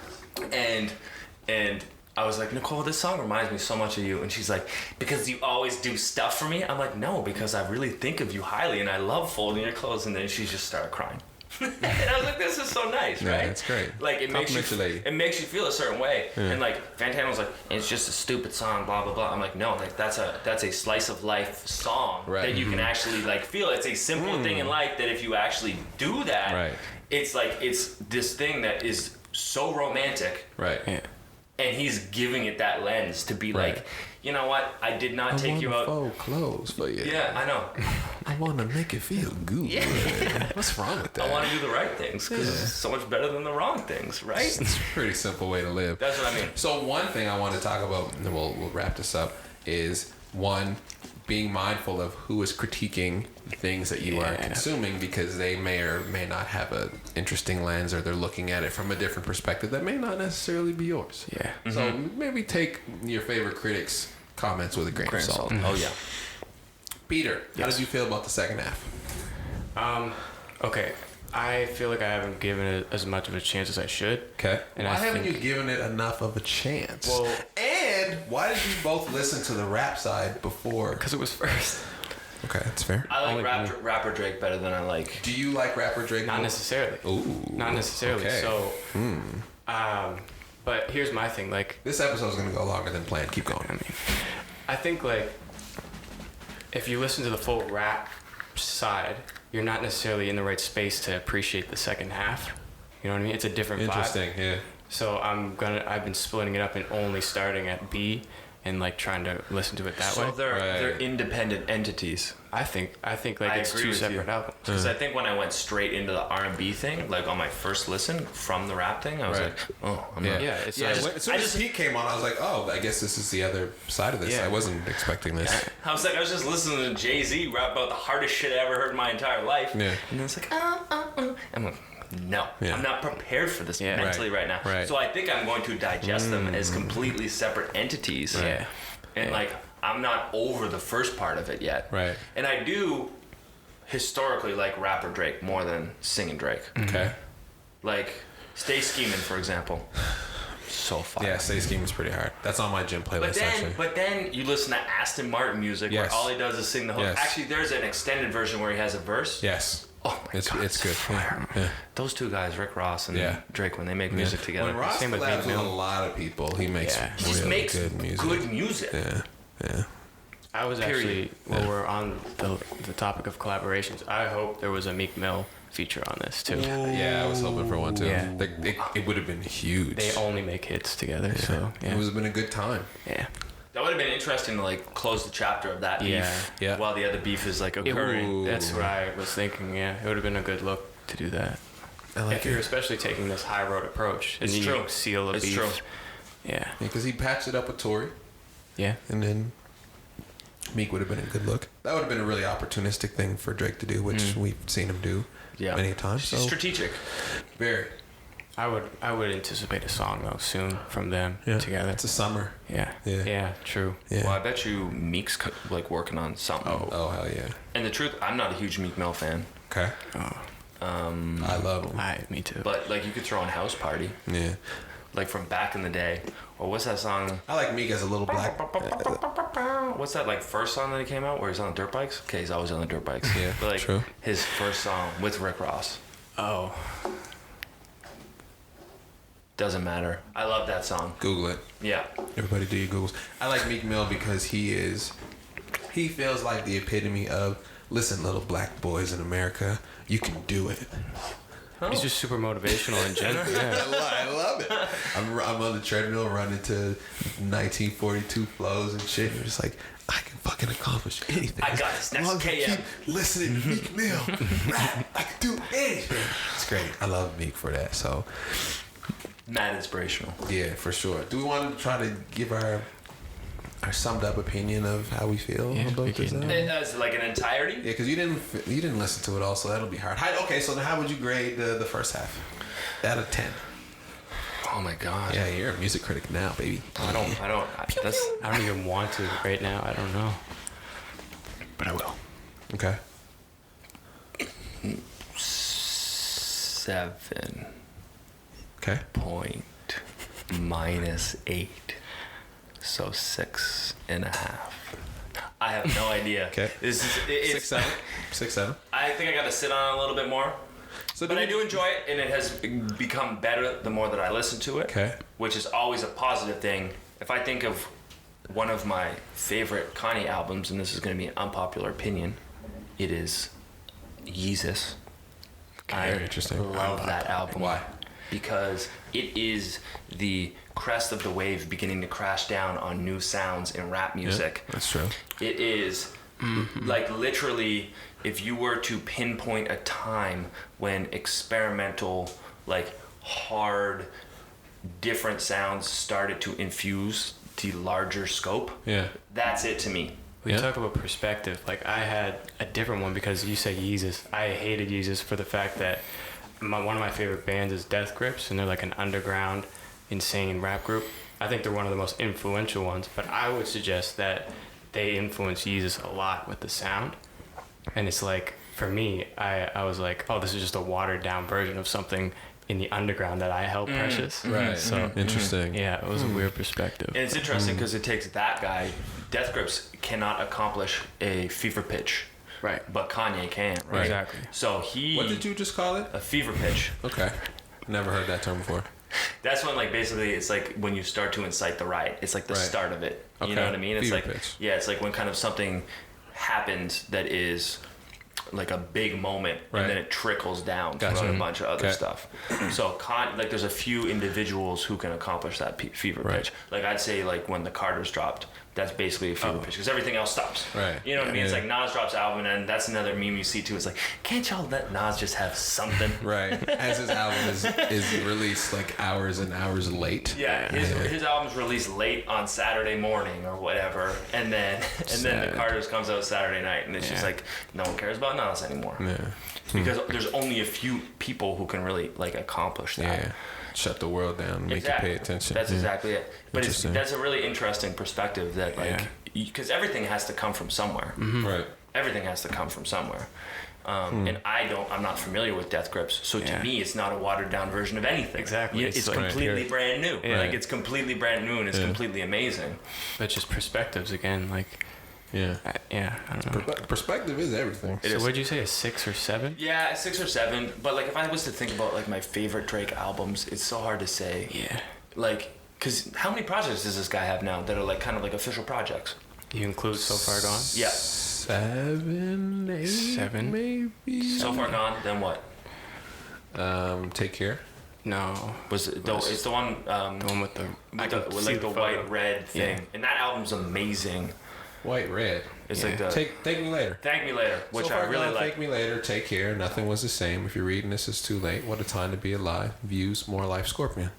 And I was like, Nicole, this song reminds me so much of you. And she's like, because you always do stuff for me? I'm like, no, because I really think of you highly and I love folding your clothes. And then she just started crying. And I was like, this is so nice, right? Yeah, that's great. Like, it makes you feel a certain way. Yeah. And like, Fantano's like, it's just a stupid song, blah, blah, blah. I'm like, no, like that's a slice of life song that you can actually like feel. It's a simple thing in life that if you actually do that, it's like, it's this thing that is so romantic. Right. Yeah. And he's giving it that lens to be like, you know what? I did not take you out. Fold clothes for you. Yeah, I know. I want to make it feel good. Yeah. What's wrong with that? I want to do the right things because it's so much better than the wrong things, right? It's a pretty simple way to live. That's what I mean. So one thing I want to talk about, and then we'll wrap this up, is one, being mindful of who is critiquing the things that you are consuming, because they may or may not have an interesting lens, or they're looking at it from a different perspective that may not necessarily be yours. Yeah. Mm-hmm. So maybe take your favorite critics' comments with a grain of salt. Mm-hmm. Oh yeah. Peter, how did you feel about the second half? Okay. I feel like I haven't given it as much of a chance as I should. Okay. And why haven't you given it enough of a chance? Well, And why did you both listen to the rap side before? Because it was first. Okay, that's fair. I like rapper Drake better than I like. Do you like rapper Drake? Not necessarily. Ooh. Not necessarily. Okay. So, but here's my thing. Like, this episode's gonna go longer than planned. Keep going. I mean, I think like if you listen to the full rap side, you're not necessarily in the right space to appreciate the second half. You know what I mean? It's a different Interesting. vibe. Yeah. So I've been splitting it up and only starting at B and like trying to listen to it that way. So they're independent entities. I think like it's agree two with separate you. albums. Because I think when I went straight into the R&B thing, like on my first listen from the rap thing, I was like, oh, I'm not. Yeah, it's Yeah, like, as soon as Pete came on, I was like, oh, I guess this is the other side of this. Yeah. I wasn't expecting this. I was just listening to Jay-Z rap about the hardest shit I ever heard in my entire life. Yeah. And then it's like, I'm like, no, Yeah. I'm not prepared for this mentally right now. Right. So I think I'm going to digest them as completely separate entities. Yeah. And like, I'm not over the first part of it yet. Right. And I do historically like rapper Drake more than singing Drake. Okay. Like, Stay Scheming, for example. So fire. Yeah, Stay Scheming's pretty hard. That's on my gym playlist, actually. But then you listen to Aston Martin music Yes. where all he does is sing the hook. Yes. Actually, there's an extended version where he has a verse. Yes. Oh my God, It's good. fire. Yeah. Those two guys, Rick Ross and Yeah. Drake, when they make music together. When Ross Same with collabs with Meek a Mill. lot of people, he makes Yeah. he just really makes good music. Yeah. Yeah. I was Period. actually, we're on the topic of collaborations, I hope there was a Meek Mill feature on this too. Yeah, I was hoping for one too. Yeah. It would have been huge. They only make hits together, so yeah. It would have been a good time. Yeah. That would have been interesting to like close the chapter of that beef Yeah. while the other beef is like occurring. Ooh. That's what I was thinking. Yeah, it would have been a good look to do that. I like If you're it. especially taking this high road approach, and It's you true. seal a It's beef. true. Yeah. Because he patched it up with Tory, Yeah. and then Meek would have been a good look. That would have been a really opportunistic thing for Drake to do, which we've seen him do many times. So Strategic. very. I would anticipate a song though soon from them together. It's a summer. Yeah. Yeah. Yeah. True. Yeah. Well, I bet you Meek's like working on something. Oh hell yeah. And the truth, I'm not a huge Meek Mill fan. Okay. Oh. I love him. Me too. But like you could throw in House Party, Yeah. like from back in the day. Or what's that song? I like Meek as a little black. What's that like first song that he came out where he's on the dirt bikes? Okay, he's always on the dirt bikes. Yeah, But like true. his first song with Rick Ross. Oh. Doesn't matter. I love that song. Google it. Yeah. Everybody do your Googles. I like Meek Mill because he feels like the epitome of, listen, little black boys in America, you can do it. He's just super motivational in general. Yeah. I love it. I'm on the treadmill running to 1942 flows and shit. And you're just like, I can fucking accomplish anything. I got this As long next as I KM. keep listening to Meek Mill, rap, I can do anything. It's great. I love Meek for that. So, Mad inspirational. yeah, for sure. Do we want to try to give our summed up opinion of how we feel Yeah, we about this can. album? As like an entirety? Yeah, because you didn't listen to it all, so that'll be hard. Okay, so then how would you grade the first half? Out of 10. Oh my god. Yeah, you're a music critic now, baby. I don't that's I don't even want to right now. I don't know. But I will. Okay. 7 Okay. point minus 8. So 6.5. I have no idea. Okay. This is it's 6, 7. 6, 7. I think I got to sit on it a little bit more. So But I do enjoy it, and it has become better the more that I listen to it. Okay. Which is always a positive thing. If I think of one of my favorite Kanye albums, and this is going to be an unpopular opinion, it is Yeezus. Very interesting. Love that album. Why? Because it is the crest of the wave beginning to crash down on new sounds in rap music. Yeah, that's true. It is like literally, if you were to pinpoint a time when experimental, like hard, different sounds started to infuse the larger scope, Yeah. that's it to me. We Yeah. talk about perspective. Like I had a different one because you said Yeezus. I hated Yeezus for the fact that one of my favorite bands is Death Grips, and they're like an underground, insane rap group. I think they're one of the most influential ones, but I would suggest that they influence Yeezus a lot with the sound. And it's like, for me, I was like, oh, this is just a watered down version of something in the underground that I held precious. Right. So Interesting. yeah, it was a weird perspective. And it's interesting because it takes that guy. Death Grips cannot accomplish a fever pitch, Right. but Kanye can. Right. Exactly. So he. What did you just call it? A fever pitch. Okay. Never heard that term before. That's when, like, basically it's like when you start to incite the riot. It's like the Right. start of it. Okay. You know what I mean? It's Fever like pitch. yeah, it's like when kind of something happens that is like a big moment, Right. and then it trickles down Gotcha. throughout a bunch of other Okay. stuff. So like there's a few individuals who can accomplish that fever Right. pitch. Like I'd say like when the Carters dropped, that's basically a fever pitch because everything else stops. Right. You know what I mean? It's Yeah. like Nas drops album, and that's another meme you see too. It's like, can't y'all let Nas just have something? Right. As his album is released like hours and hours late. Yeah, his album's released late on Saturday morning or whatever, and then the Carters comes out Saturday night, and it's just like no one cares about Nas anymore. Yeah. Because there's only a few people who can really like accomplish that. Yeah. Shut the world down. Make you pay attention. That's Yeah. exactly it. But Interesting. that's a really interesting perspective that like because everything has to come from somewhere. Right. Everything has to come from somewhere. And I'm not familiar with Death Grips, so to me, it's not a watered down version of anything. Exactly. It's It's like completely pure. brand new. Yeah. Like it's completely brand new and it's completely amazing. But just perspectives again, like Yeah. I don't know. Perspective is everything. It So is. what'd you say, a 6 or 7? Yeah, 6 or 7. But like, if I was to think about like my favorite Drake albums, it's so hard to say. Yeah. Like, cause how many projects does this guy have now that are like kind of like official projects? You include So Far Gone? Yeah. 7, 8, 7? maybe. So Far Gone. Then what? Take Care. No. Was it? It's the one. The one with the With like the white red thing, and that album's amazing. White Red. It's Yeah. like the Take Me Later. Thank Me Later, which So I Far really Gone, like. Take Me Later. Take Care. Nothing was the same. If you're reading this, it's too late. What a time to be alive. Views. More Life. Scorpion.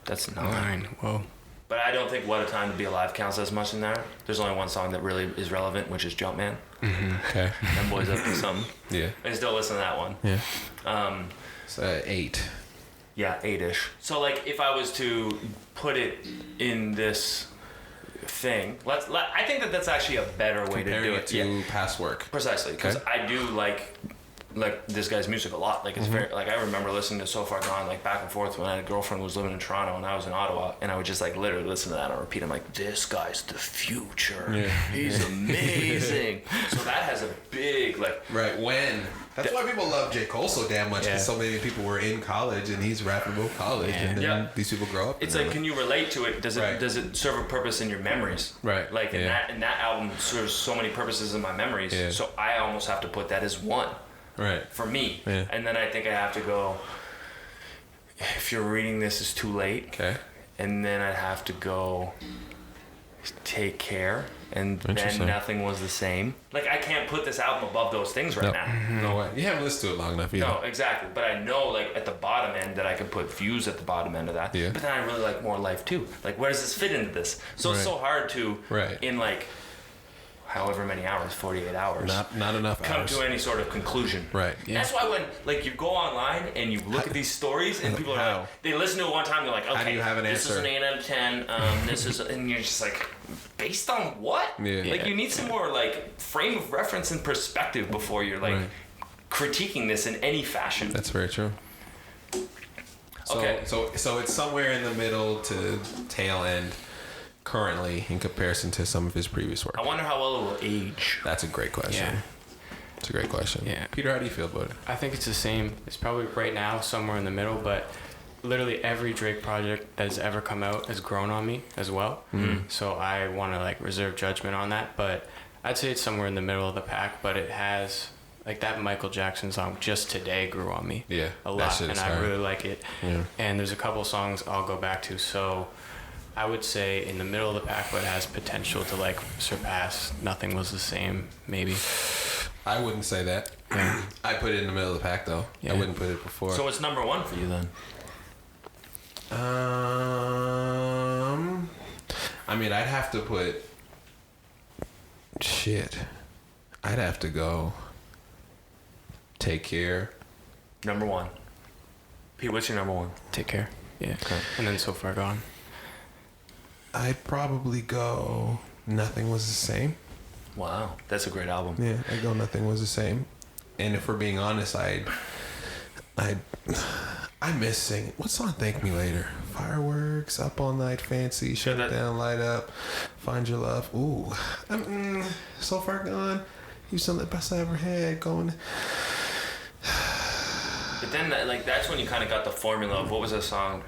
That's 9. Whoa. But I don't think What a Time to Be Alive counts as much in there. There's only one song that really is relevant, which is Jumpman. Okay. That boy's up to something. Yeah. I still listen to that one. Yeah. So 8. Yeah, 8-ish. So like, if I was to put it in this thing, I think that that's actually a better way to do Comparing it. it to past work. Precisely, because Okay. I do like this guy's music a lot. Like it's very like I remember listening to So Far Gone like back and forth when I had a girlfriend who was living in Toronto and I was in Ottawa, and I would just like literally listen to that on repeat. I'm like, this guy's the future. Yeah. He's amazing. So that has a big like. Right. When. That's why people love J. Cole so damn much, because Yeah. so many people were in college and he's rapping about college, and then Yeah. these people grow up. It's and like, can you relate to it? Does it Right. does it serve a purpose in your memories? Right. Like in Yeah. that album serves so many purposes in my memories. Yeah. So I almost have to put that as one. Right. For me. Yeah. And then I think I have to go, if you're reading this, it's too late. Okay. And then I'd have to go, Take Care. And then Interesting. Nothing Was the Same. Like, I can't put this album above those things right now. No way. You haven't listened to it long enough either. No, exactly. But I know, like, at the bottom end that I can put Views at the bottom end of that. Yeah. But then I really like More Life, too. Like, where does this fit into this? So it's Right. so hard to, Right. in, like, however many hours, 48 hours. Not enough Come hours. to any sort of conclusion. Right. That's why when like you go online and you look at these stories and people are How? like, they listen to it one time, they're like, okay, do you have an this is answer? an 8 out of 10. This is, and you're just like, based on what? Yeah. Like you need some more like frame of reference and perspective before you're like Right. critiquing this in any fashion. That's very true. So, Okay. So it's somewhere in the middle to tail end currently in comparison to some of his previous work. I wonder how well it will age. That's a great question. Yeah. It's a great question. Yeah. Peter, how do you feel about it? I think it's the same. It's probably right now somewhere in the middle, but literally every Drake project that has ever come out has grown on me as well. So I want to like reserve judgment on that, but I'd say it's somewhere in the middle of the pack, but it has like that Michael Jackson song Just Today grew on me Yeah, a that lot, shit and is I hard. really like it. Yeah. And there's a couple songs I'll go back to. So I would say in the middle of the pack, but it has potential to like surpass Nothing Was the Same, maybe. I wouldn't say that. I put it in the middle of the pack though. Yeah. I wouldn't put it before. So it's number 1 for you then? I mean, I'd have to put. Shit. I'd have to go. Take Care. Number 1. Pete, what's your number 1? Take Care. Yeah. Okay. And then So Far Gone. I'd probably go. Nothing Was the Same. Wow, that's a great album. Yeah, I'd go Nothing Was the Same. And if we're being honest, I miss singing. What song? Thank Me Later. Fireworks, Up All Night, Fancy, Shut It Down, Light Up, Find Your Love. Ooh, So Far Gone. You some of the best I ever had. Going. But then, that's when you kind of got the formula of what was that song?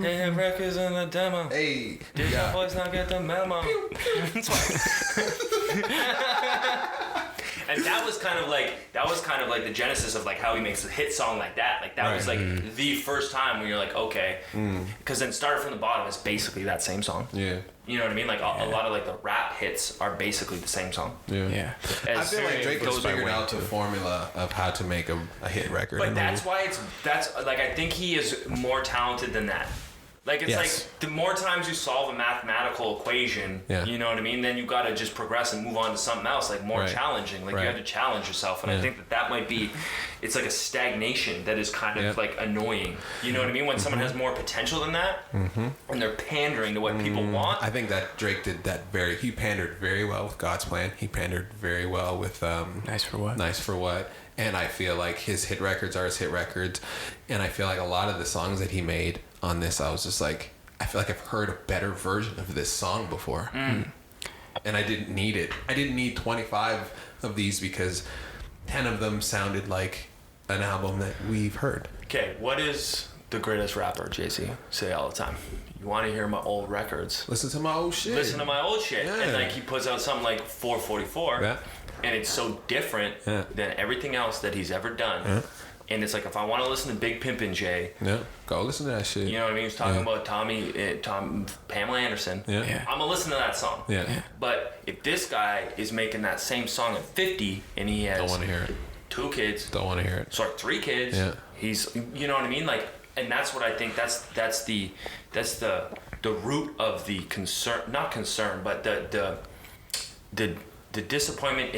Hey, records in the demo. Hey, Did your voice not get the memo? And that was kind of like the genesis of like how he makes a hit song like that. Like that was like the first time when you're like, okay, because then Started From the Bottom is basically that same song. Yeah. You know what I mean? Like a lot of like the rap hits are basically the same song. Yeah. I feel like Drake has figured out the formula of how to make a hit record. But that's why I think he is more talented than that. Like, it's like, the more times you solve a mathematical equation, you know what I mean, then you got to just progress and move on to something else, like, more challenging. Like, you have to challenge yourself. And I think that might be, it's like a stagnation that is kind of, like, annoying. You know what I mean? When someone has more potential than that, and they're pandering to what people want. I think that Drake did that he pandered very well with God's Plan. He pandered very well with Nice for What. Nice for What. And I feel like his hit records are his hit records. And I feel like a lot of the songs that he made on this, I was just like, I feel like I've heard a better version of this song before. And I didn't need it. I didn't need 25 of these because 10 of them sounded like an album that we've heard. Okay, what is the greatest rapper, JC, say all the time? You want to hear my old records? Listen to my old shit. Listen to my old shit. Yeah. And like he puts out something like 444. Yeah. And it's so different than everything else that he's ever done. Yeah. And it's like, if I want to listen to Big Pimpin' Jay, go listen to that shit. You know what I mean? He's talking about Pamela Anderson. I'm gonna listen to that song. But if this guy is making that same song at 50 and he has don't want to hear it. 2 kids, don't want to hear it. Sorry, 3 kids. He's, you know what I mean? Like, and that's what I think. That's the root of the concern. Not concern, but the disappointment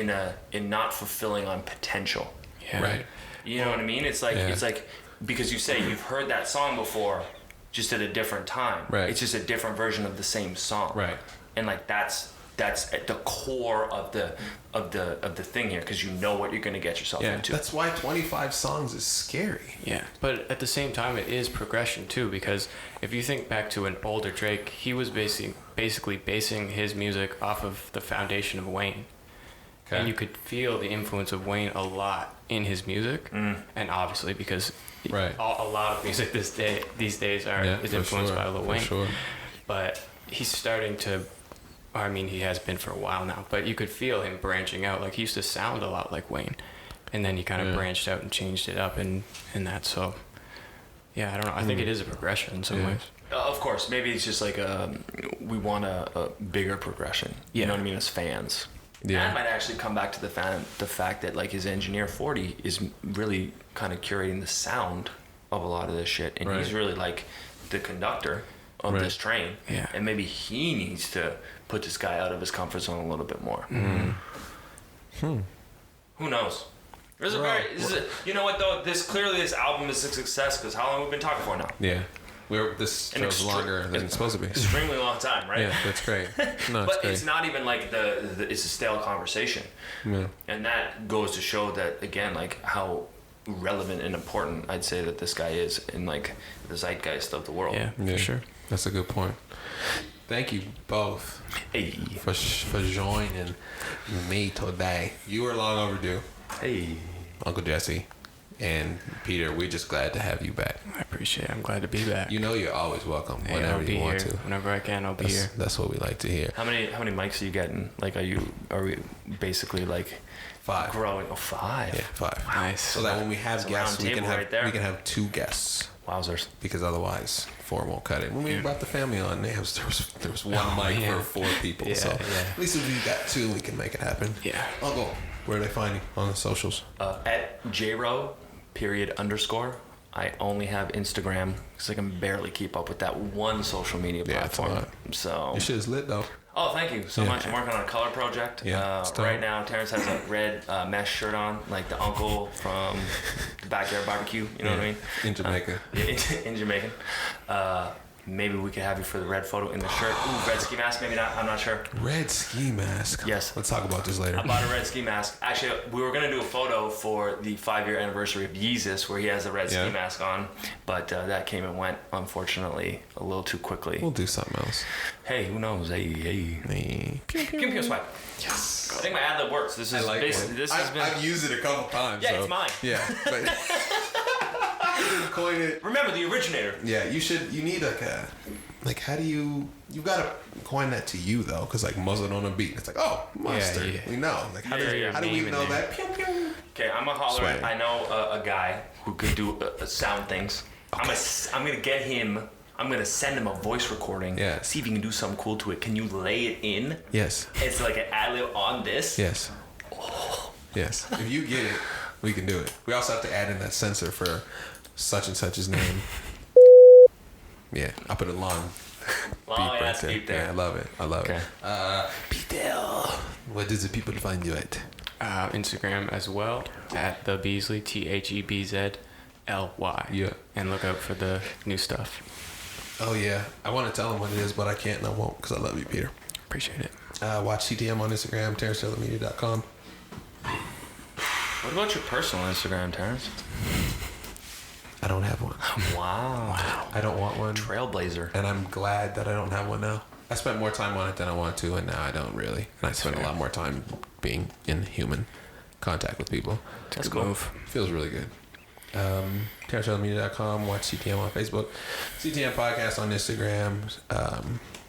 in not fulfilling on potential. Right. You know what I mean? It's like because you say you've heard that song before, just at a different time. Right. It's just a different version of the same song. Right. And like that's at the core of the thing here, because you know what you're gonna get yourself into. That's why 25 songs is scary. Yeah, but at the same time, it is progression too, because if you think back to an older Drake, he was basically basing his music off of the foundation of Wayne. Okay. And you could feel the influence of Wayne a lot in his music, and obviously because a lot of music these days is influenced by Lil Wayne. Sure. But he's starting to, I mean, he has been for a while now, but you could feel him branching out. Like, he used to sound a lot like Wayne, and then he kind of branched out and changed it up and that. So, yeah, I don't know. I think it is a progression in some ways. Of course, maybe it's just like we want a bigger progression. You know what I mean? As fans. Yeah. That might actually come back to the fact that like his engineer 40 is really kind of curating the sound of a lot of this shit, and he's really like the conductor of this train. Yeah. And maybe he needs to put this guy out of his comfort zone a little bit more. Who knows? You know what though? This album is a success because how long have we been talking for now? Yeah. This show's longer than it's supposed to be. Extremely long time, right? Yeah, that's great. No, but great. It's not even like it's a stale conversation. Yeah. And that goes to show that, again, like how relevant and important I'd say that this guy is in like the zeitgeist of the world. Yeah, for sure. That's a good point. Thank you both for joining me today. You were long overdue. Hey. Uncle Jesse. And Peter, we're just glad to have you back. I appreciate it. I'm glad to be back. You know you're always welcome whenever you want to. Whenever I can, I'll be here. That's what we like to hear. How many mics are you getting? Like, are we basically like 5 growing? Oh, 5. Yeah, 5. Nice. So that when we have guests, we can have 2 guests. Wowzers. Because otherwise 4 won't cut it. When we brought the family on, there was 1 mic for 4 people. So at least if we got 2, we can make it happen. Yeah. Uncle, where do they find you on the socials? At JRO _. I only have Instagram because I can barely keep up with that one social media platform. So your shit is lit though. Oh, thank you so much. I'm working on a color project. Right now, Terrence has a red mesh shirt on, like the uncle from the Backyard Barbecue. You know what I mean? In Jamaica. In Jamaica. Maybe we could have you for the red photo in the shirt. Ooh, red ski mask, maybe not. I'm not sure. Red ski mask. Yes. Let's talk about this later. I bought a red ski mask. Actually, we were going to do a photo for the 5-year anniversary of Yeezus where he has a red ski mask on. But that came and went, unfortunately, a little too quickly. We'll do something else. Hey, who knows? Hey. Pew, pew, swipe. Yes. I think my ad lib works. This is I've used it a couple times. Yeah, so. it's mine. Yeah. But coin it. Remember, the originator. Yeah, you need how do you've got to coin that to you though, because like muzzle on a beat, it's like, oh, mustard. We know. Like how do we know that? Pew, pew. Okay, I'm a holler. Swag. I know a guy who could do sound things. Okay. I'm gonna get him. I'm gonna send him a voice recording. Yeah. See if he can do something cool to it. Can you lay it in? Yes. It's like an ad lib on this. Yes. Oh. Yes. If you get it, we can do it. We also have to add in that censor for such and such's name. Yeah, I put a long beep right there. Beep there. Yeah, I love it. Okay. Peter, where does the people find you at? Instagram as well at the BZLY, THEBZLY. Yeah. And look out for the new stuff. Oh yeah, I want to tell them what it is, but I can't and I won't because I love you, Peter. Appreciate it. Watch CTM on Instagram, TerrenceTaylorMedia.com. What about your personal Instagram, Terrence? I don't have one. Wow. I don't want one. Trailblazer. And I'm glad that I don't have one now. I spent more time on it than I want to, and now I don't really. And I spend a lot more time being in human contact with people. That's cool. Feels really good. TerrenceTaylorMedia.com. Watch CTM on Facebook. CTM Podcast on Instagram.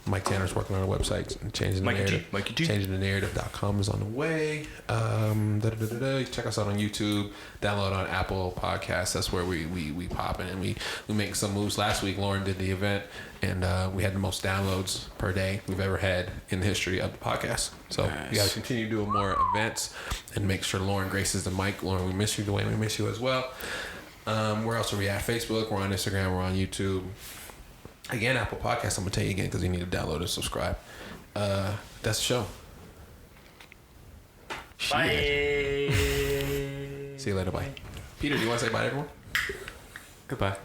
Mike Tanner's working on a website and changing the narrative. ChangingTheNarrative.com is on the way. Check us out on YouTube. Download on Apple Podcasts. That's where we pop in and we make some moves. Last week, Lauren did the event, and we had the most downloads per day we've ever had in the history of the podcast. So you got to continue doing more events and make sure Lauren graces the mic. Lauren, we miss you. Duane, we miss you as well. Where else are we at? Facebook. We're on Instagram. We're on YouTube. Again, Apple Podcasts, I'm going to tell you again because you need to download and subscribe. That's the show. Bye. See you later. Bye. Peter, do you want to say bye to everyone? Goodbye.